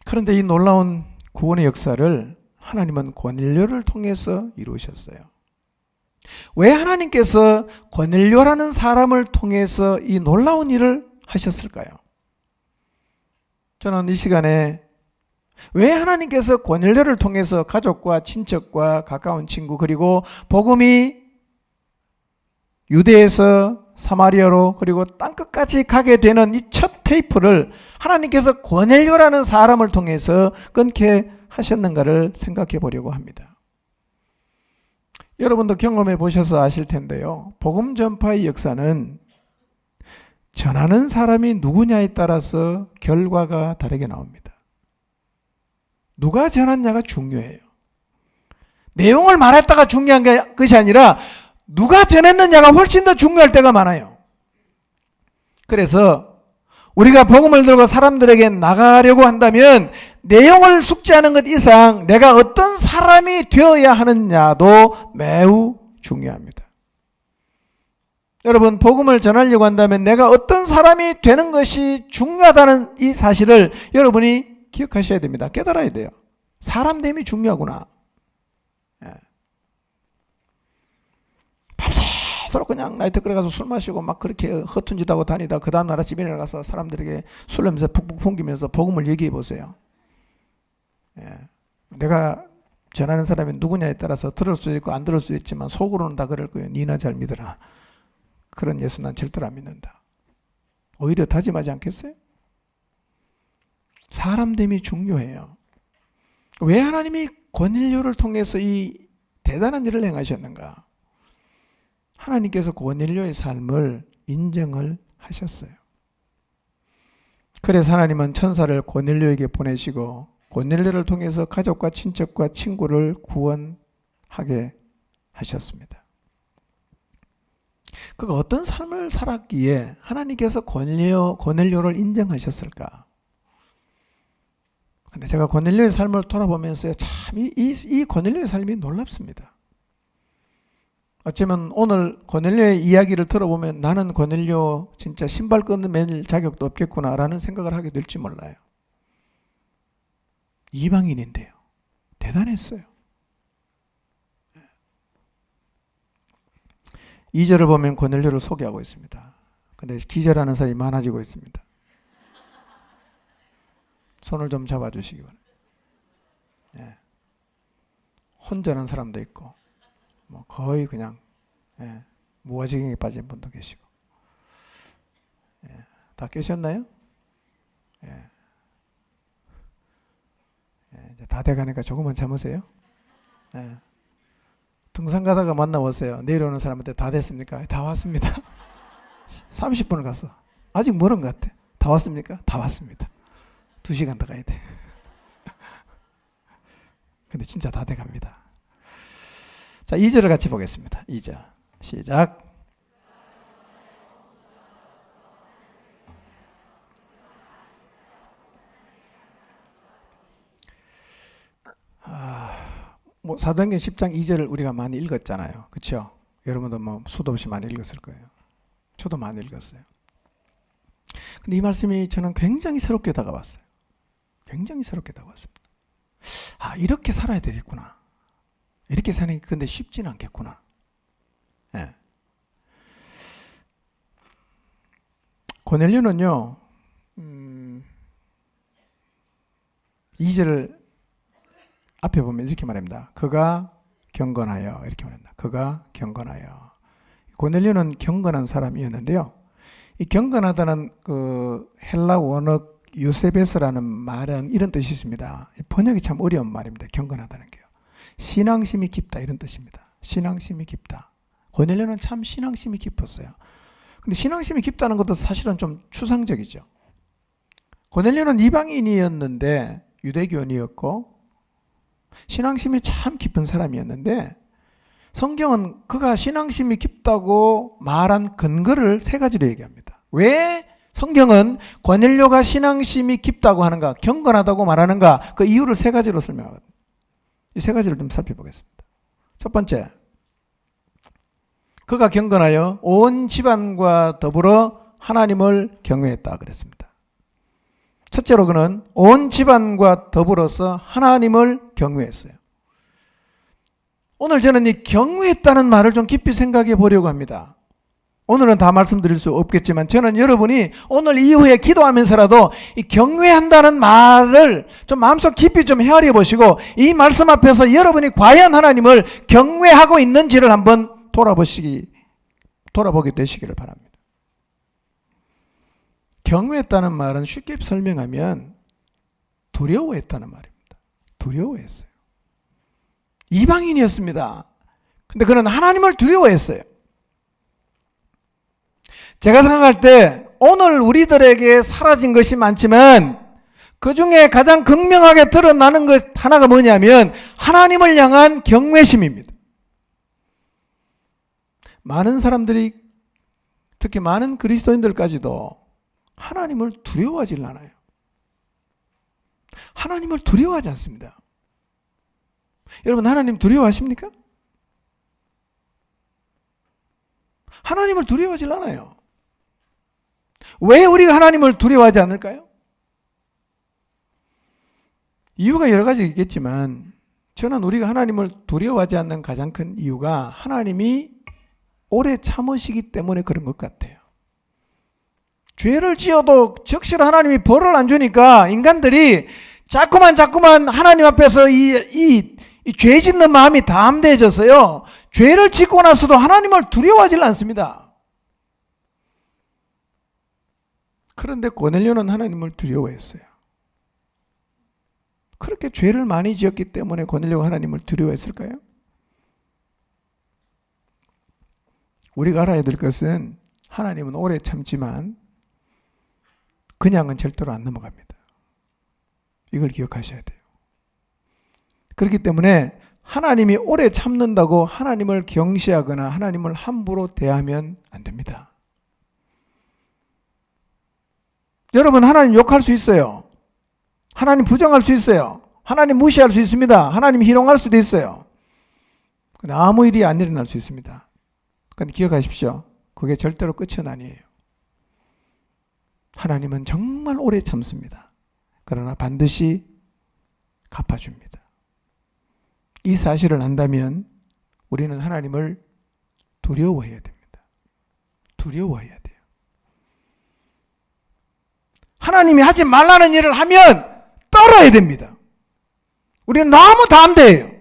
그런데 이 놀라운 구원의 역사를 하나님은 고넬료를 통해서 이루셨어요. 왜 하나님께서 고넬료라는 사람을 통해서 이 놀라운 일을 하셨을까요? 저는 이 시간에 왜 하나님께서 고넬료를 통해서 가족과 친척과 가까운 친구 그리고 복음이 유대에서 사마리아로 그리고 땅끝까지 가게 되는 이 첫 테이프를 하나님께서 고넬료라는 사람을 통해서 끊게 하셨는가를 생각해 보려고 합니다. 여러분도 경험해 보셔서 아실 텐데요. 복음 전파의 역사는 전하는 사람이 누구냐에 따라서 결과가 다르게 나옵니다. 누가 전하냐가 중요해요. 내용을 말했다가 중요한 것이 아니라 누가 전했느냐가 훨씬 더 중요할 때가 많아요. 그래서 우리가 복음을 들고 사람들에게 나가려고 한다면 내용을 숙지하는 것 이상 내가 어떤 사람이 되어야 하느냐도 매우 중요합니다. 여러분 복음을 전하려고 한다면 내가 어떤 사람이 되는 것이 중요하다는 이 사실을 여러분이 기억하셔야 됩니다. 깨달아야 돼요. 사람됨이 중요하구나. 밤새도록 그냥 나이트클럽 가서 술 마시고 막 그렇게 허튼 짓 하고 다니다 그 다음 날 집에 나가서 사람들에게 술 냄새 푹푹 풍기면서 복음을 얘기해 보세요. 내가 전하는 사람이 누구냐에 따라서 들을 수도 있고 안 들을 수도 있지만 속으로는 다 그럴 거예요. 니나 잘 믿어라. 그런 예수 난 절대로 안 믿는다. 오히려 다짐하지 않겠어요? 사람됨이 중요해요. 왜 하나님이 고넬료를 통해서 이 대단한 일을 행하셨는가? 하나님께서 고넬료의 삶을 인정을 하셨어요. 그래서 하나님은 천사를 고넬료에게 보내시고 고넬료를 통해서 가족과 친척과 친구를 구원하게 하셨습니다. 그가 어떤 삶을 살았기에 하나님께서 고넬료를 인정하셨을까? 근데 제가 고넬료의 삶을 돌아보면서 참 이 고넬료의 삶이 놀랍습니다. 어쩌면 오늘 고넬료의 이야기를 들어보면 나는 고넬료 진짜 신발끈을 매일 자격도 없겠구나라는 생각을 하게 될지 몰라요. 이방인인데요. 대단했어요. 2절을 보면 고넬료를 소개하고 있습니다. 근데 기절하는 사람이 많아지고 있습니다. 손을 좀 잡아주시기 바랍니다. 혼전한 사람도 있고 뭐 거의 그냥 무아지경에 빠진 분도 계시고 다 깨셨나요? 이제 다 돼가니까 조금만 참으세요. 등산 가다가 만나보세요. 내려오는 사람한테 다 됐습니까? 다 왔습니다. 30분을 갔어. 아직 멀은 것 같아. 다 왔습니까? 다 왔습니다. 2시간 더 가야 돼. 근데 진짜 다 돼갑니다. 자, 2절을 같이 보겠습니다. 2절 시작. 뭐 사도행전 10장 2절을 우리가 많이 읽었잖아요. 그렇죠? 여러분도 뭐 수도 없이 많이 읽었을 거예요. 저도 많이 읽었어요. 근데 이 말씀이 저는 굉장히 새롭게 다가왔어요. 굉장히 새롭게 다가왔습니다. 아, 이렇게 살아야 되겠구나. 이렇게 사는 게 근데 쉽지는 않겠구나. 네. 고넬료는요, 2절을 앞에 보면 이렇게 말합니다. 그가 경건하여, 이렇게 말합니다. 그가 경건하여. 고넬료는 경건한 사람이었는데요. 이 경건하다는 그 헬라 원어 유세베스라는 말은 이런 뜻이 있습니다. 번역이 참 어려운 말입니다. 경건하다는 게요. 신앙심이 깊다, 이런 뜻입니다. 신앙심이 깊다. 고넬료는 참 신앙심이 깊었어요. 근데 신앙심이 깊다는 것도 사실은 좀 추상적이죠. 고넬료는 이방인이었는데 유대교인이었고 신앙심이 참 깊은 사람이었는데 성경은 그가 신앙심이 깊다고 말한 근거를 3가지로 얘기합니다. 왜 성경은 고넬료가 신앙심이 깊다고 하는가, 경건하다고 말하는가, 그 이유를 3가지로 설명하거든요. 이 3가지를 좀 살펴보겠습니다. 첫 번째, 그가 경건하여 온 집안과 더불어 하나님을 경외했다 그랬습니다. 첫째로 그는 온 집안과 더불어서 하나님을 경외했어요. 오늘 저는 이 경외했다는 말을 좀 깊이 생각해 보려고 합니다. 오늘은 다 말씀드릴 수 없겠지만 저는 여러분이 오늘 이후에 기도하면서라도 이 경외한다는 말을 좀 마음속 깊이 좀 헤아려 보시고 이 말씀 앞에서 여러분이 과연 하나님을 경외하고 있는지를 한번 돌아보게 되시기를 바랍니다. 경외했다는 말은 쉽게 설명하면 두려워했다는 말입니다. 두려워했어요. 이방인이었습니다. 근데 그는 하나님을 두려워했어요. 제가 생각할 때 오늘 우리들에게 사라진 것이 많지만 그 중에 가장 극명하게 드러나는 것 하나가 뭐냐면 하나님을 향한 경외심입니다. 많은 사람들이 특히 많은 그리스도인들까지도 하나님을 두려워하지 않아요. 하나님을 두려워하지 않습니다. 여러분 하나님 두려워하십니까? 하나님을 두려워하지 않아요. 왜 우리가 하나님을 두려워하지 않을까요? 이유가 여러 가지 있겠지만 저는 우리가 하나님을 두려워하지 않는 가장 큰 이유가 하나님이 오래 참으시기 때문에 그런 것 같아요. 죄를 지어도 적시로 하나님이 벌을 안 주니까 인간들이 자꾸만 하나님 앞에서 이 죄 짓는 마음이 담대해졌어요. 죄를 짓고 나서도 하나님을 두려워하지 않습니다. 그런데 고넬료는 하나님을 두려워했어요. 그렇게 죄를 많이 지었기 때문에 고넬료가 하나님을 두려워했을까요? 우리가 알아야 될 것은 하나님은 오래 참지만 그냥은 절대로 안 넘어갑니다. 이걸 기억하셔야 돼요. 그렇기 때문에 하나님이 오래 참는다고 하나님을 경시하거나 하나님을 함부로 대하면 안 됩니다. 여러분 하나님 욕할 수 있어요. 하나님 부정할 수 있어요. 하나님 무시할 수 있습니다. 하나님 희롱할 수도 있어요. 근데 아무 일이 안 일어날 수 있습니다. 그런데 기억하십시오. 그게 절대로 끝은 아니에요. 하나님은 정말 오래 참습니다. 그러나 반드시 갚아줍니다. 이 사실을 안다면 우리는 하나님을 두려워해야 됩니다. 두려워해야 돼요. 하나님이 하지 말라는 일을 하면 떨어야 됩니다. 우리는 너무 담대해요.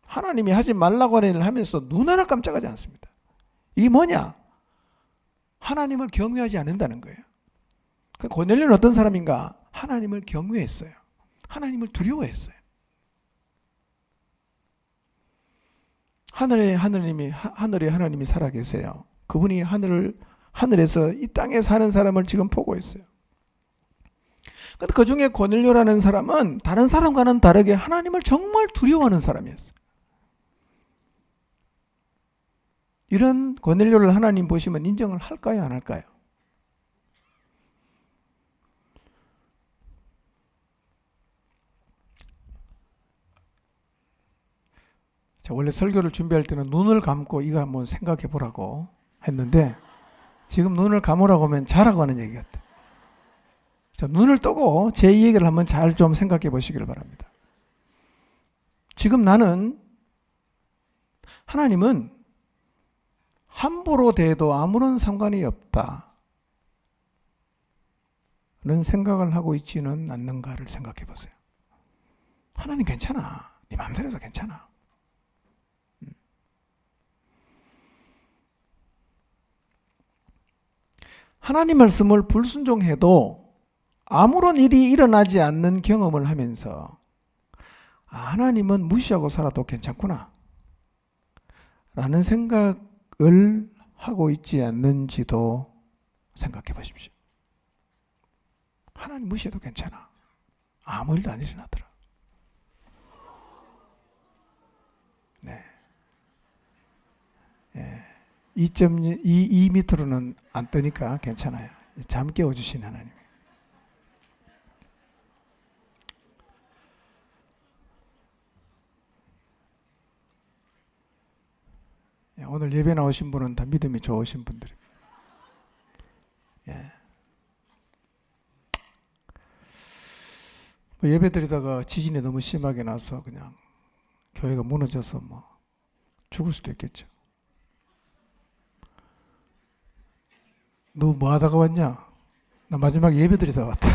하나님이 하지 말라고 하는 일을 하면서 눈 하나 깜짝하지 않습니다. 이게 뭐냐? 하나님을 경외하지 않는다는 거예요. 고넬료는 어떤 사람인가? 하나님을 경외했어요. 하나님을 두려워했어요. 하늘에 하나님이 살아계세요. 그분이 하늘에서 이 땅에 사는 사람을 지금 보고 있어요. 근데 그 중에 고넬료라는 사람은 다른 사람과는 다르게 하나님을 정말 두려워하는 사람이었어요. 이런 고넬료를 하나님 보시면 인정을 할까요, 안 할까요? 자, 원래 설교를 준비할 때는 눈을 감고 이거 한번 생각해 보라고 했는데 지금 눈을 감으라고 하면 자라고 하는 얘기 같아요. 자, 눈을 뜨고 제 얘기를 한번 잘 좀 생각해 보시기를 바랍니다. 지금 나는 하나님은 함부로 대해도 아무런 상관이 없다 는 생각을 하고 있지는 않는가를 생각해 보세요. 하나님 괜찮아. 네 마음대로 해도 괜찮아. 하나님 말씀을 불순종해도 아무런 일이 일어나지 않는 경험을 하면서 하나님은 무시하고 살아도 괜찮구나 라는 생각을 하고 있지 않는지도 생각해 보십시오. 하나님 무시해도 괜찮아. 아무 일도 안 일어나더라. 네. 2.2m로는 안 뜨니까 괜찮아요. 잠 깨워주신 하나님. 오늘 예배 나오신 분은 다 믿음이 좋으신 분들입니다. 예. 예배 드리다가 지진이 너무 심하게 나서 그냥 교회가 무너져서 뭐 죽을 수도 있겠죠. 너 뭐 하다가 왔냐? 나 마지막에 예배 드리다가 왔다.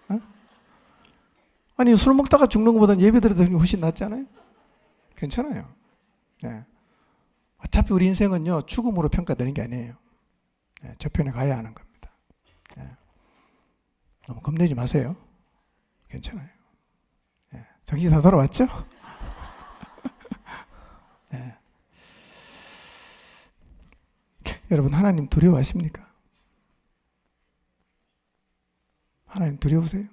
어? 아니 술 먹다가 죽는 것보다는 예배 드리다가 훨씬 낫지 않아요? 괜찮아요. 네. 어차피 우리 인생은요 죽음으로 평가되는 게 아니에요. 네, 저편에 가야 하는 겁니다. 네. 너무 겁내지 마세요. 괜찮아요. 네. 정신 다 돌아왔죠? 네. 여러분 하나님 두려워하십니까? 하나님 두려우세요?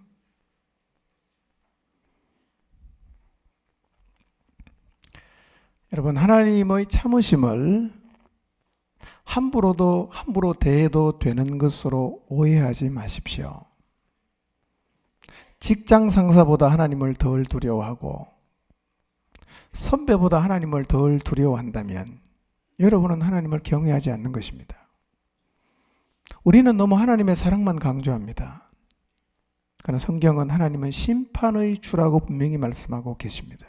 여러분 하나님의 참으심을 함부로 대해도 되는 것으로 오해하지 마십시오. 직장 상사보다 하나님을 덜 두려워하고 선배보다 하나님을 덜 두려워한다면 여러분은 하나님을 경외하지 않는 것입니다. 우리는 너무 하나님의 사랑만 강조합니다. 그러나 성경은 하나님은 심판의 주라고 분명히 말씀하고 계십니다.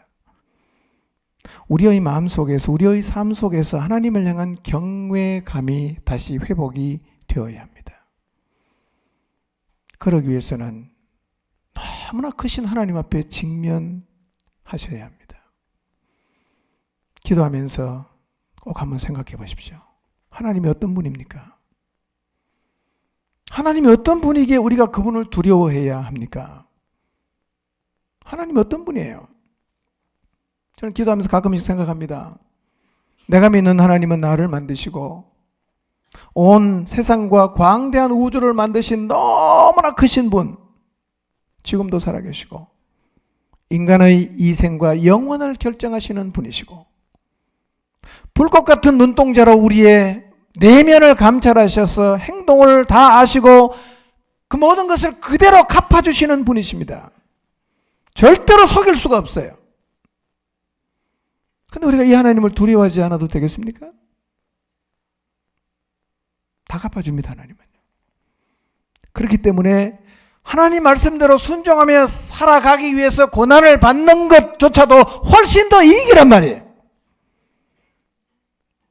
우리의 마음 속에서, 우리의 삶 속에서 하나님을 향한 경외감이 다시 회복이 되어야 합니다. 그러기 위해서는 너무나 크신 하나님 앞에 직면하셔야 합니다. 기도하면서 꼭 한번 생각해 보십시오. 하나님이 어떤 분입니까? 하나님이 어떤 분이기에 우리가 그분을 두려워해야 합니까? 하나님이 어떤 분이에요? 저는 기도하면서 가끔씩 생각합니다. 내가 믿는 하나님은 나를 만드시고 온 세상과 광대한 우주를 만드신 너무나 크신 분, 지금도 살아계시고 인간의 이생과 영원을 결정하시는 분이시고 불꽃 같은 눈동자로 우리의 내면을 감찰하셔서 행동을 다 아시고 그 모든 것을 그대로 갚아주시는 분이십니다. 절대로 속일 수가 없어요. 근데 우리가 이 하나님을 두려워하지 않아도 되겠습니까? 다 갚아줍니다, 하나님은. 그렇기 때문에 하나님 말씀대로 순종하며 살아가기 위해서 고난을 받는 것조차도 훨씬 더 이익이란 말이에요.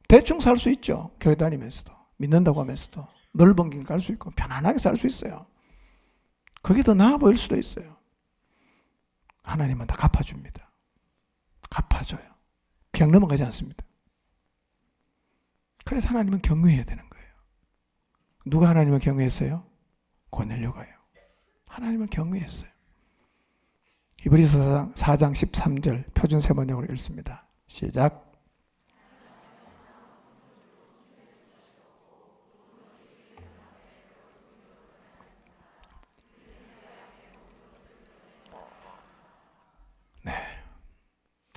대충 살 수 있죠. 교회 다니면서도. 믿는다고 하면서도. 넓은 길 갈 수 있고 편안하게 살 수 있어요. 그게 더 나아 보일 수도 있어요. 하나님은 다 갚아줍니다. 갚아줘요. 그냥 넘어가지 않습니다. 그래서 하나님은 경외해야 되는 거예요. 누가 하나님을 경외했어요? 고넬료가요. 하나님을 경외했어요. 히브리서 4장 13절 표준 세번역으로 읽습니다. 시작.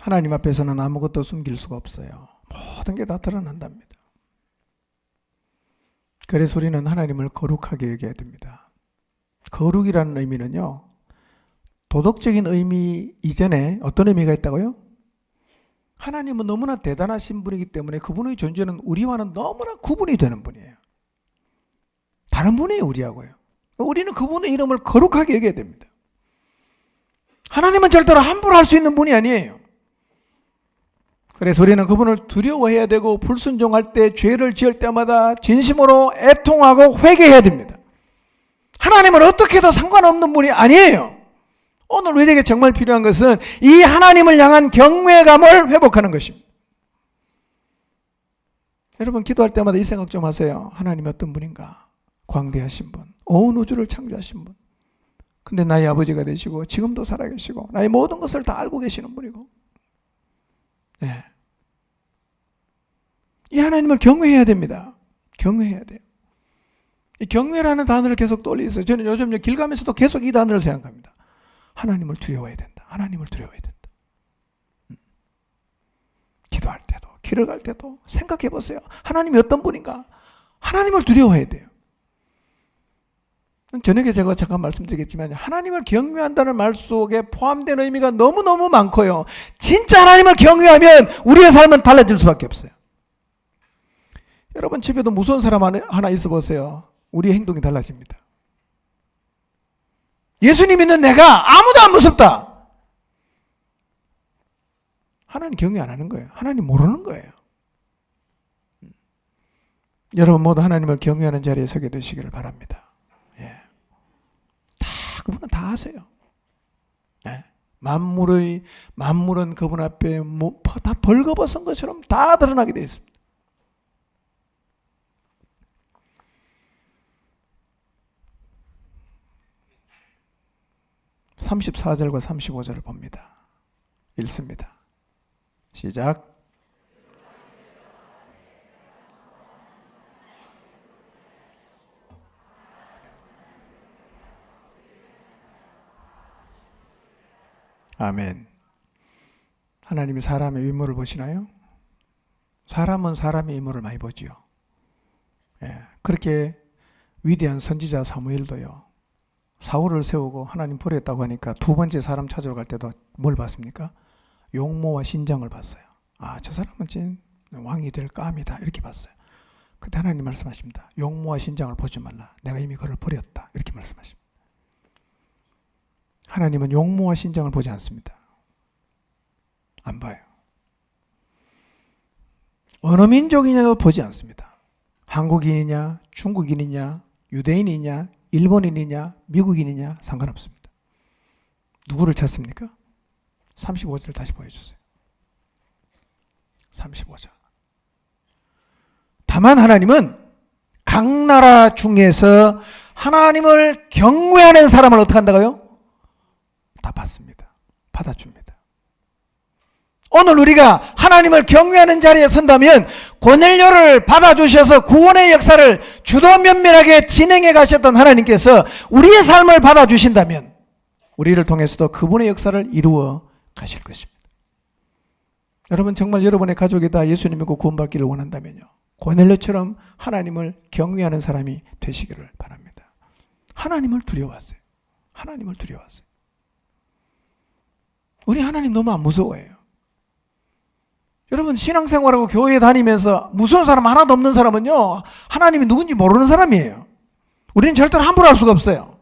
하나님 앞에서는 아무것도 숨길 수가 없어요. 모든 게 다 드러난답니다. 그래서 우리는 하나님을 거룩하게 여겨야 됩니다. 거룩이라는 의미는요, 도덕적인 의미 이전에 어떤 의미가 있다고요? 하나님은 너무나 대단하신 분이기 때문에 그분의 존재는 우리와는 너무나 구분이 되는 분이에요. 다른 분이에요, 우리하고요. 우리는 그분의 이름을 거룩하게 여겨야 됩니다. 하나님은 절대로 함부로 할 수 있는 분이 아니에요. 그래서 우리는 그분을 두려워해야 되고, 불순종할 때, 죄를 지을 때마다 진심으로 애통하고 회개해야 됩니다. 하나님은 어떻게 해도 상관없는 분이 아니에요. 오늘 우리에게 정말 필요한 것은 이 하나님을 향한 경외감을 회복하는 것입니다. 여러분, 기도할 때마다 이 생각 좀 하세요. 하나님이 어떤 분인가? 광대하신 분, 온 우주를 창조하신 분. 근데 나의 아버지가 되시고 지금도 살아계시고 나의 모든 것을 다 알고 계시는 분이고, 네. 이 하나님을 경외해야 됩니다. 경외해야 돼요. 이 경외라는 단어를 계속 떠올리세요. 저는 요즘 길 가면서도 계속 이 단어를 생각합니다. 하나님을 두려워해야 된다. 하나님을 두려워해야 된다. 기도할 때도, 길을 갈 때도 생각해 보세요. 하나님이 어떤 분인가? 하나님을 두려워해야 돼요. 저녁에 제가 잠깐 말씀드리겠지만, 하나님을 경외한다는 말 속에 포함된 의미가 너무너무 많고요. 진짜 하나님을 경외하면 우리의 삶은 달라질 수밖에 없어요. 여러분, 집에도 무서운 사람 하나 있어 보세요. 우리의 행동이 달라집니다. 예수님 믿는 내가 아무도 안 무섭다. 하나님 경외 안 하는 거예요. 하나님 모르는 거예요. 여러분 모두 하나님을 경외하는 자리에 서게 되시기를 바랍니다. 예. 그분은 다 아세요. 예. 만물은 그분 앞에 다 벌거벗은 것처럼 다 드러나게 되어 있습니다. (34절과 35절을) 봅니다. 읽습니다. 시작. 아멘. 하나님이 사람의 외모를 보시나요? 사람은 사람의 외모를 많이 보지요. 예, 그렇게 위대한 선지자 사무엘도요, 사울을 세우고 하나님 버렸다고 하니까 두 번째 사람 찾으러 갈 때도 뭘 봤습니까? 용모와 신장을 봤어요. 아, 저 사람은 진 왕이 될 감이다, 이렇게 봤어요. 그때 하나님 말씀하십니다. 용모와 신장을 보지 말라. 내가 이미 그를 버렸다, 이렇게 말씀하십니다. 하나님은 용모와 신장을 보지 않습니다. 안 봐요. 어느 민족이냐도 보지 않습니다. 한국인이냐, 중국인이냐, 유대인이냐, 일본인이냐, 미국인이냐 상관없습니다. 누구를 찾습니까? 35절 다시 보여주세요. 35절. 다만 하나님은 각 나라 중에서 하나님을 경외하는 사람을 어떻게 한다고요? 다 받습니다. 받아줍니다. 오늘 우리가 하나님을 경외하는 자리에 선다면 고넬료를 받아주셔서 구원의 역사를 주도 면밀하게 진행해 가셨던 하나님께서 우리의 삶을 받아주신다면 우리를 통해서도 그분의 역사를 이루어 가실 것입니다. 여러분, 정말 여러분의 가족이 다 예수님 믿고 구원받기를 원한다면요, 고넬료처럼 하나님을 경외하는 사람이 되시기를 바랍니다. 하나님을 두려워하세요. 하나님을 두려워하세요. 우리 하나님 너무 안 무서워해요. 여러분, 신앙생활하고 교회에 다니면서 무서운 사람 하나도 없는 사람은요, 하나님이 누군지 모르는 사람이에요. 우리는 절대로 함부로 할 수가 없어요.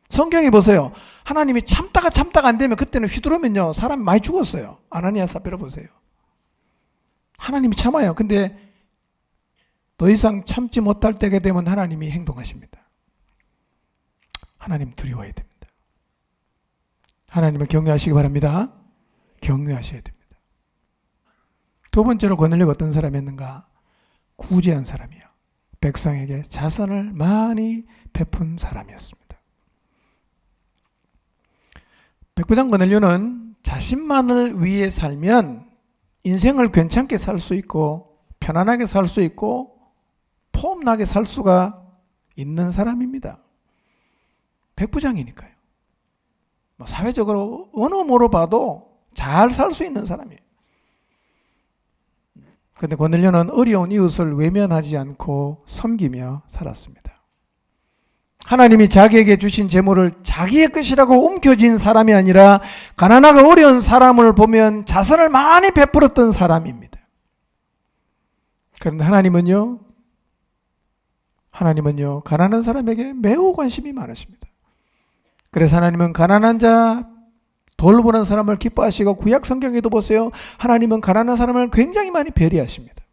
성경에 보세요. 하나님이 참다가 안 되면 그때는 휘두르면요, 사람이 많이 죽었어요. 아나니아 삽비라 보세요. 하나님이 참아요. 근데 더 이상 참지 못할 때가 되면 하나님이 행동하십니다. 하나님 두려워해야 됩니다. 하나님을 경외하시기 바랍니다. 경외하셔야 됩니다. 두 번째로 고넬료가 어떤 사람이었는가? 구제한 사람이요, 백성에게 자선을 많이 베푼 사람이었습니다. 백부장 고넬료는 자신만을 위해 살면 인생을 괜찮게 살 수 있고 편안하게 살 수 있고 폼나게 살 수가 있는 사람입니다. 백부장이니까요. 사회적으로 어느 모로 봐도 잘 살 수 있는 사람이에요. 그런데 고넬료는 어려운 이웃을 외면하지 않고 섬기며 살았습니다. 하나님이 자기에게 주신 재물을 자기의 것이라고 움켜쥔 사람이 아니라 가난하고 어려운 사람을 보면 자선을 많이 베풀었던 사람입니다. 그런데 하나님은요, 가난한 사람에게 매우 관심이 많으십니다. 그래서 하나님은 가난한 자 돌보는 사람을 기뻐하시고, 구약 성경에도 보세요. 하나님은 가난한 사람을 굉장히 많이 배려하십니다.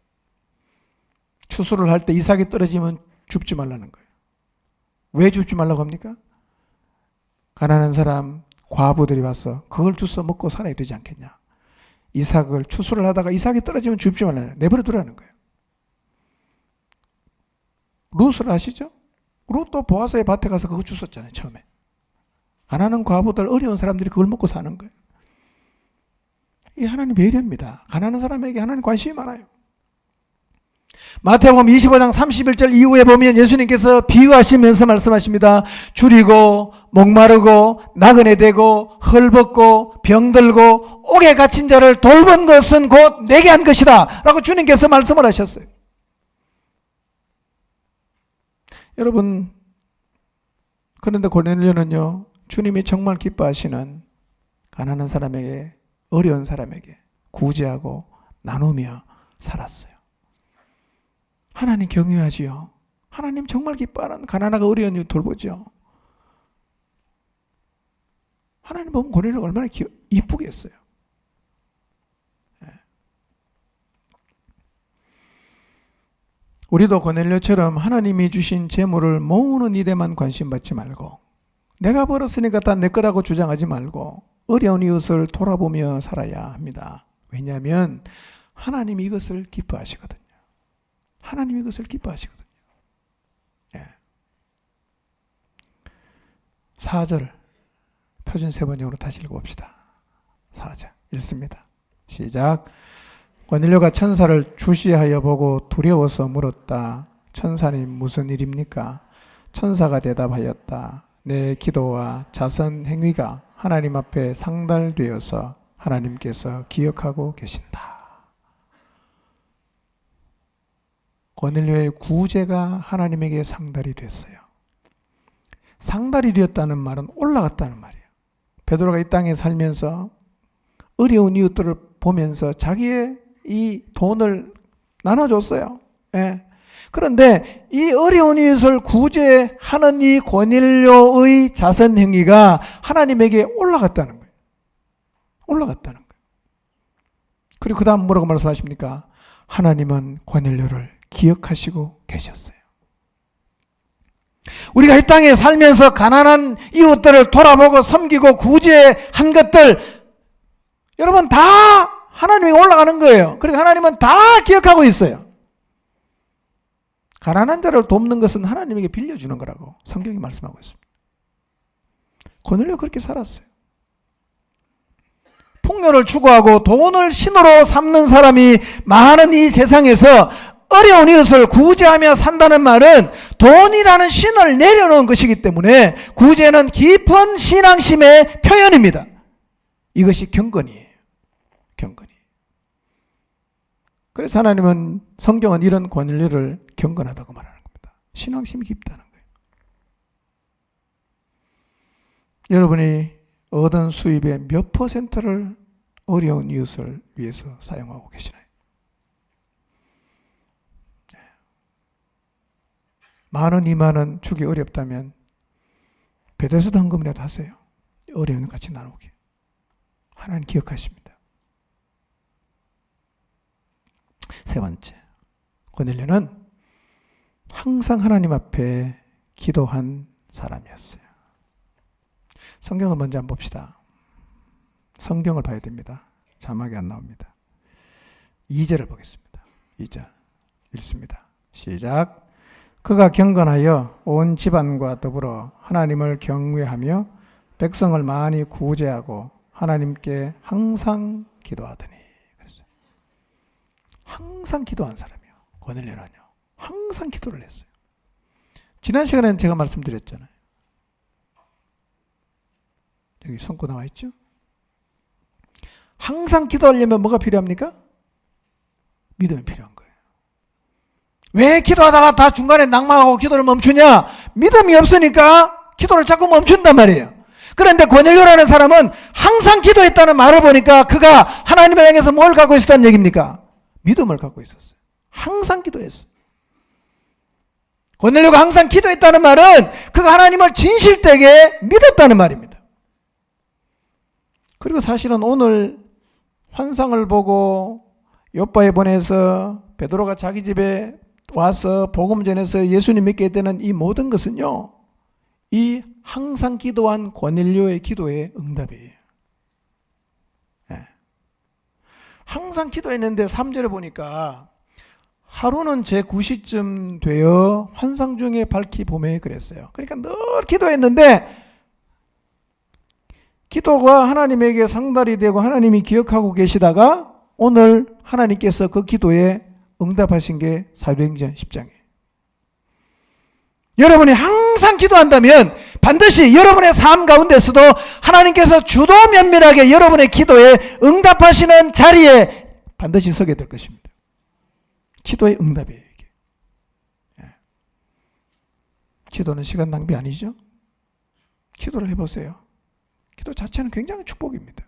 추수를 할 때 이삭이 떨어지면 줍지 말라는 거예요. 왜 줍지 말라고 합니까? 가난한 사람, 과부들이 와서 그걸 주워 먹고 살아야 되지 않겠냐. 이삭을 추수를 하다가 이삭이 떨어지면 줍지 말라는 거예요. 내버려 두라는 거예요. 룻을 아시죠? 룻도 보아스의 밭에 가서 그거 주웠잖아요, 처음에. 가난한 과부들, 어려운 사람들이 그걸 먹고 사는 거예요. 이 하나님 배려입니다. 가난한 사람에게 하나님 관심이 많아요. 마태복음 25장 31절 이후에 보면 예수님께서 비유하시면서 말씀하십니다. 줄이고 목마르고 나그네 되고 헐벗고 병들고 옥에 갇힌 자를 돌본 것은 곧 내게 한 것이다 라고 주님께서 말씀을 하셨어요. 여러분, 그런데 고넬료는요, 주님이 정말 기뻐하시는 가난한 사람에게, 어려운 사람에게 구제하고 나누며 살았어요. 하나님 경외하지요. 하나님 정말 기뻐하는 가난하고 어려운 이웃 돌보죠. 하나님 보면 고넬료가 얼마나 이쁘겠어요. 우리도 고넬료처럼 하나님이 주신 재물을 모으는 일에만 관심 받지 말고, 내가 벌었으니까 다 내 거라고 주장하지 말고 어려운 이웃을 돌아보며 살아야 합니다. 왜냐하면 하나님이 이것을 기뻐하시거든요. 하나님이 이것을 기뻐하시거든요. 4절 표준 세번역으로 다시 읽어봅시다. 4절 읽습니다. 시작. 고넬료가 천사를 주시하여 보고 두려워서 물었다. 천사님 무슨 일입니까? 천사가 대답하였다. 내 기도와 자선 행위가 하나님 앞에 상달되어서 하나님께서 기억하고 계신다. 고넬료의 구제가 하나님에게 상달이 됐어요. 상달이 되었다는 말은 올라갔다는 말이에요. 베드로가 이 땅에 살면서 어려운 이웃들을 보면서 자기의 이 돈을 나눠줬어요. 그런데 이 어려운 이웃을 구제하는 이 고넬료의 자선 행위가 하나님에게 올라갔다는 거예요. 올라갔다는 거예요. 그리고 그 다음 뭐라고 말씀하십니까? 하나님은 고넬료를 기억하시고 계셨어요. 우리가 이 땅에 살면서 가난한 이웃들을 돌아보고 섬기고 구제한 것들, 여러분 다 하나님이 올라가는 거예요. 그리고 하나님은 다 기억하고 있어요. 가난한 자를 돕는 것은 하나님에게 빌려주는 거라고 성경이 말씀하고 있습니다. 고넬료 그렇게 살았어요. 풍요를 추구하고 돈을 신으로 삼는 사람이 많은 이 세상에서 어려운 이웃을 구제하며 산다는 말은 돈이라는 신을 내려놓은 것이기 때문에 구제는 깊은 신앙심의 표현입니다. 이것이 경건이에요. 경건이. 그래서 하나님은, 성경은 이런 고넬료를 경건하다고 말하는 겁니다. 신앙심이 깊다는 거예요. 여러분이 얻은 수입의 몇 퍼센트를 어려운 이웃을 위해서 사용하고 계시나요? 10,000원, 20,000원 주기 어렵다면 배대수도 헌금이라도 하세요. 어려운 것 같이 나누게. 하나님 기억하십니다. 세 번째, 고넬료는 항상 하나님 앞에 기도한 사람이었어요. 성경을 먼저 한번 봅시다. 성경을 봐야 됩니다. 자막이 안 나옵니다. 2절을 보겠습니다. 2절 읽습니다. 시작. 그가 경건하여 온 집안과 더불어 하나님을 경외하며 백성을 많이 구제하고 하나님께 항상 기도하더니. 그랬어요. 항상 기도한 사람이요. 고넬료는요. 항상 기도를 했어요. 지난 시간에는 제가 말씀드렸잖아요. 여기 손고 나와 있죠? 항상 기도하려면 뭐가 필요합니까? 믿음이 필요한 거예요. 왜 기도하다가 다 중간에 낙망하고 기도를 멈추냐? 믿음이 없으니까 기도를 자꾸 멈춘단 말이에요. 그런데 고넬료라는 사람은 항상 기도했다는 말을 보니까 그가 하나님을 향해서 뭘 갖고 있었다는 얘기입니까? 믿음을 갖고 있었어요. 항상 기도했어요. 고넬료가 항상 기도했다는 말은 그가 하나님을 진실되게 믿었다는 말입니다. 그리고 사실은 오늘 환상을 보고 요빠에 보내서 베드로가 자기 집에 와서 복음 전해서 예수님 믿게 했다는 이 모든 것은요, 이 항상 기도한 고넬료의 기도의 응답이에요. 네. 항상 기도했는데 3절에 보니까 하루는 제 9시쯤 되어 환상 중에 밝히 보매 그랬어요. 그러니까 늘 기도했는데 기도가 하나님에게 상달이 되고 하나님이 기억하고 계시다가 오늘 하나님께서 그 기도에 응답하신 게 사도행전 10장이에요. 여러분이 항상 기도한다면 반드시 여러분의 삶 가운데서도 하나님께서 주도 면밀하게 여러분의 기도에 응답하시는 자리에 반드시 서게 될 것입니다. 기도의 응답이에요, 이게. 기도는 시간 낭비 아니죠? 기도를 해보세요. 기도 자체는 굉장히 축복입니다.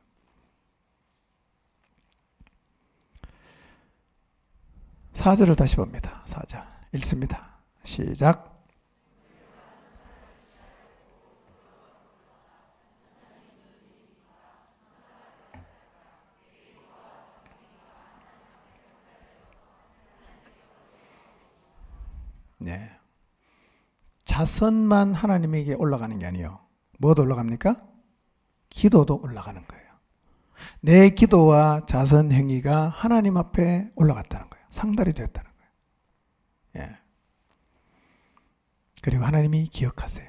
4절을 다시 봅니다. 4절 읽습니다. 시작. 네. 자선만 하나님에게 올라가는 게 아니에요. 뭐도 올라갑니까? 기도도 올라가는 거예요. 내 기도와 자선 행위가 하나님 앞에 올라갔다는 거예요. 상달이 되었다는 거예요. 예. 그리고 하나님이 기억하세요.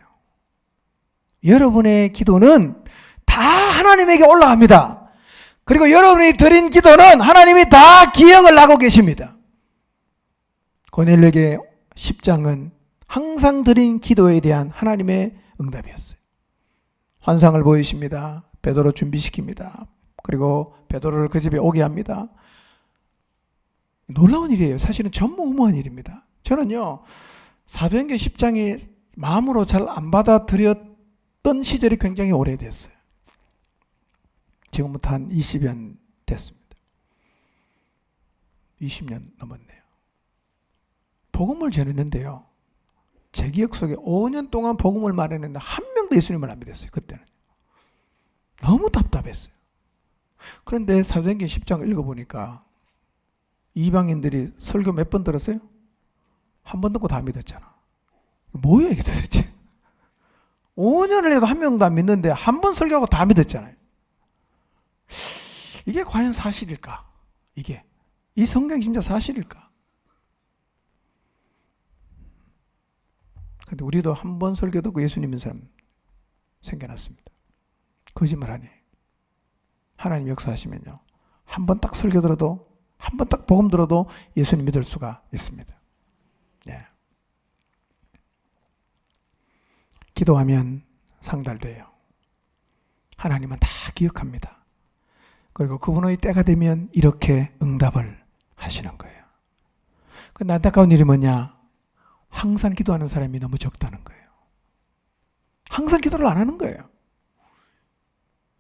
여러분의 기도는 다 하나님에게 올라갑니다. 그리고 여러분이 드린 기도는 하나님이 다 기억을 하고 계십니다. 고넬료에게 10장은 항상 드린 기도에 대한 하나님의 응답이었어요. 환상을 보이십니다. 베드로 준비시킵니다. 그리고 베드로를 그 집에 오게 합니다. 놀라운 일이에요. 사실은 전무후무한 일입니다. 저는요, 사도행전 10장이 마음으로 잘 안 받아들였던 시절이 굉장히 오래됐어요. 지금부터 한 20년 됐습니다. 20년 넘었네요. 복음을 전했는데요, 제 기억 속에 5년 동안 복음을 말했는데 한 명도 예수님을 안 믿었어요. 그때는 너무 답답했어요. 그런데 사도행전 10장 읽어보니까 이방인들이 설교 몇 번 들었어요? 한 번 듣고 다 믿었잖아. 뭐야 이게 도대체? 5년을 해도 한 명도 안 믿는데 한 번 설교하고 다 믿었잖아요. 이게 과연 사실일까? 이 성경이 진짜 사실일까? 근데 우리도 한 번 설교 듣고 예수님 믿는 사람 생겨났습니다. 거짓말하니. 하나님 역사하시면요, 한 번 딱 설교 들어도, 한 번 딱 복음 들어도 예수님 믿을 수가 있습니다. 예. 기도하면 상달돼요. 하나님은 다 기억합니다. 그리고 그분의 때가 되면 이렇게 응답을 하시는 거예요. 근데 안타까운 일이 뭐냐? 항상 기도하는 사람이 너무 적다는 거예요. 항상 기도를 안 하는 거예요.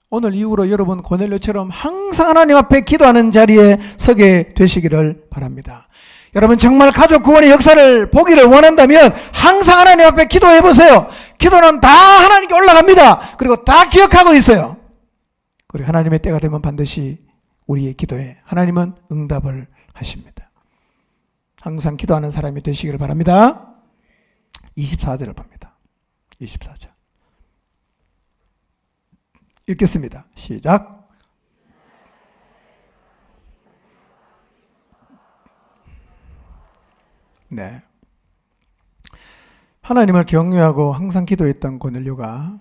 오늘 이후로 여러분 고넬료처럼 항상 하나님 앞에 기도하는 자리에 서게 되시기를 바랍니다. 여러분 정말 가족 구원의 역사를 보기를 원한다면 항상 하나님 앞에 기도해 보세요. 기도는 다 하나님께 올라갑니다. 그리고 다 기억하고 있어요. 그리고 하나님의 때가 되면 반드시 우리의 기도에 하나님은 응답을 하십니다. 항상 기도하는 사람이 되시기를 바랍니다. 24절을 봅니다. 24절. 읽겠습니다. 시작. 네. 하나님을 경외하고 항상 기도했던 고넬료가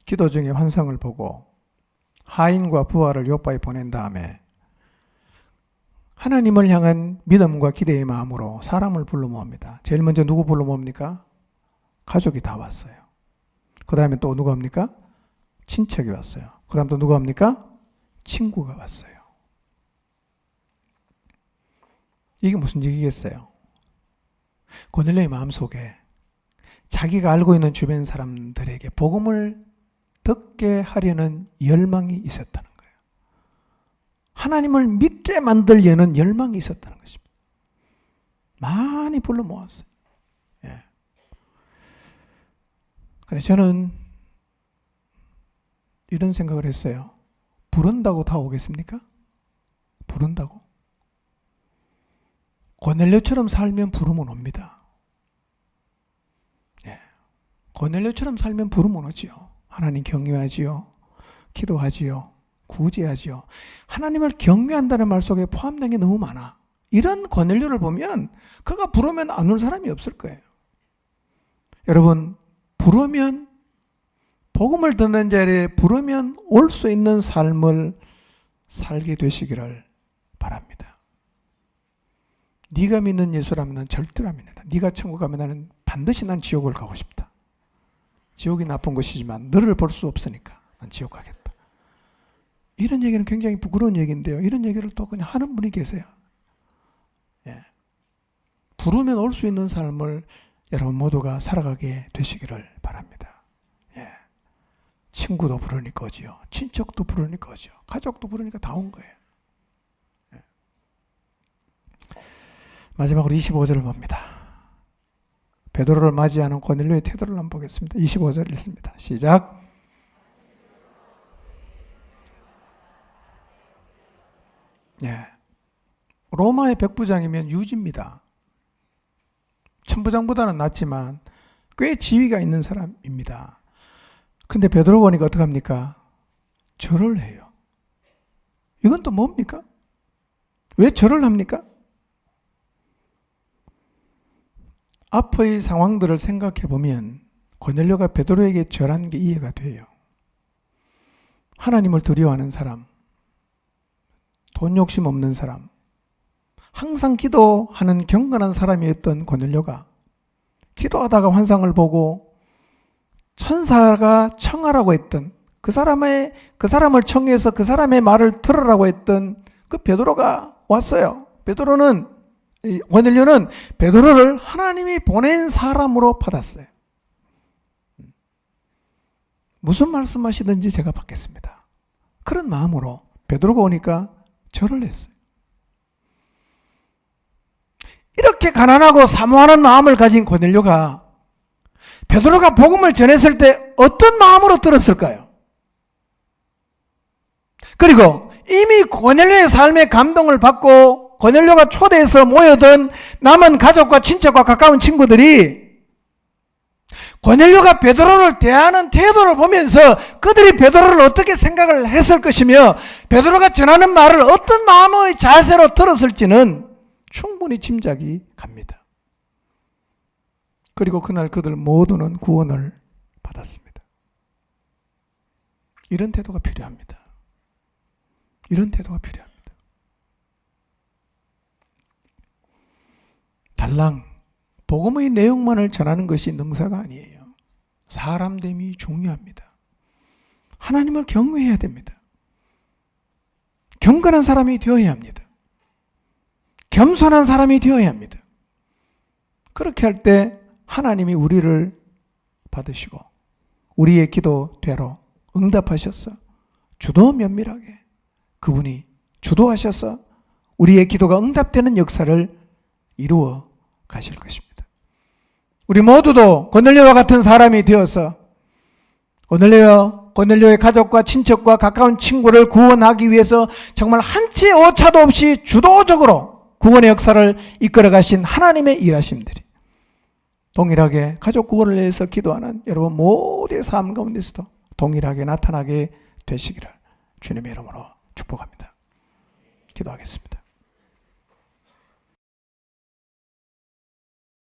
기도 중에 환상을 보고 하인과 부하를 요빠에 보낸 다음에 하나님을 향한 믿음과 기대의 마음으로 사람을 불러 모읍니다. 제일 먼저 누구 불러 모읍니까? 가족이 다 왔어요. 그 다음에 또 누가 옵니까? 친척이 왔어요. 그 다음 또 누가 옵니까? 친구가 왔어요. 이게 무슨 얘기겠어요? 고넬료의 마음속에 자기가 알고 있는 주변 사람들에게 복음을 듣게 하려는 열망이 있었다는 거예요. 하나님을 믿게 만들려는 열망이 있었다는 것입니다. 많이 불러 모았어요. 예. 그래서 저는 이런 생각을 했어요. 부른다고 다 오겠습니까? 부른다고? 고넬료처럼 살면 부르면 옵니다. 예. 고넬료처럼 살면 부르면 오지요. 하나님 경외하지요. 기도하지요. 구제하지요. 하나님을 경외한다는 말 속에 포함된 게 너무 많아. 이런 고넬료를 보면 그가 부르면 안 올 사람이 없을 거예요. 여러분, 부르면, 복음을 듣는 자리에 부르면 올 수 있는 삶을 살게 되시기를 바랍니다. 네가 믿는 예수라면 난 절대로 안 믿는다. 네가 천국 가면 나는 반드시 난 지옥을 가고 싶다. 지옥이 나쁜 것이지만 너를 볼 수 없으니까 난 지옥 가겠다. 이런 얘기는 굉장히 부끄러운 얘기인데요. 이런 얘기를 또 그냥 하는 분이 계세요. 예. 부르면 올 수 있는 삶을 여러분 모두가 살아가게 되시기를 바랍니다. 예. 친구도 부르니까 오지요. 친척도 부르니까 오지요. 가족도 부르니까 다 온 거예요. 예. 마지막으로 25절을 봅니다. 베드로를 맞이하는 고넬료의 태도를 한번 보겠습니다. 25절 읽습니다. 시작. 예. 로마의 백부장이면 유지입니다. 천부장보다는 낫지만 꽤 지위가 있는 사람입니다. 근데 베드로 보니까 어떡합니까? 절을 해요. 이건 또 뭡니까? 왜 절을 합니까? 앞의 상황들을 생각해 보면 고넬료가 베드로에게 절한 게 이해가 돼요. 하나님을 두려워하는 사람, 돈 욕심 없는 사람, 항상 기도하는 경건한 사람이었던 고넬료가 기도하다가 환상을 보고 천사가 청하라고 했던 그 사람을 청해서 그 사람의 말을 들으라고 했던 그 베드로가 왔어요. 고넬료는 베드로를 하나님이 보낸 사람으로 받았어요. 무슨 말씀하시든지 제가 받겠습니다. 그런 마음으로 베드로가 오니까 절을 했어요. 이렇게 가난하고 사모하는 마음을 가진 고넬료가 베드로가 복음을 전했을 때 어떤 마음으로 들었을까요? 그리고 이미 고넬료의 삶에 감동을 받고 고넬료가 초대해서 모여든 남은 가족과 친척과 가까운 친구들이 고넬료가 베드로를 대하는 태도를 보면서 그들이 베드로를 어떻게 생각을 했을 것이며 베드로가 전하는 말을 어떤 마음의 자세로 들었을지는 충분히 짐작이 갑니다. 그리고 그날 그들 모두는 구원을 받았습니다. 이런 태도가 필요합니다. 이런 태도가 필요합니다. 달랑 복음의 내용만을 전하는 것이 능사가 아니에요. 사람됨이 중요합니다. 하나님을 경외해야 됩니다. 경건한 사람이 되어야 합니다. 겸손한 사람이 되어야 합니다. 그렇게 할 때 하나님이 우리를 받으시고 우리의 기도대로 응답하셔서 주도 면밀하게 그분이 주도하셔서 우리의 기도가 응답되는 역사를 이루어 가실 것입니다. 우리 모두도 고넬료와 같은 사람이 되어서 고넬료의 가족과 친척과 가까운 친구를 구원하기 위해서 정말 한치 오차도 없이 주도적으로 구원의 역사를 이끌어 가신 하나님의 일하심들이 동일하게 가족 구원을 위해서 기도하는 여러분 모두의 삶 가운데서도 동일하게 나타나게 되시기를 주님의 이름으로 축복합니다. 기도하겠습니다.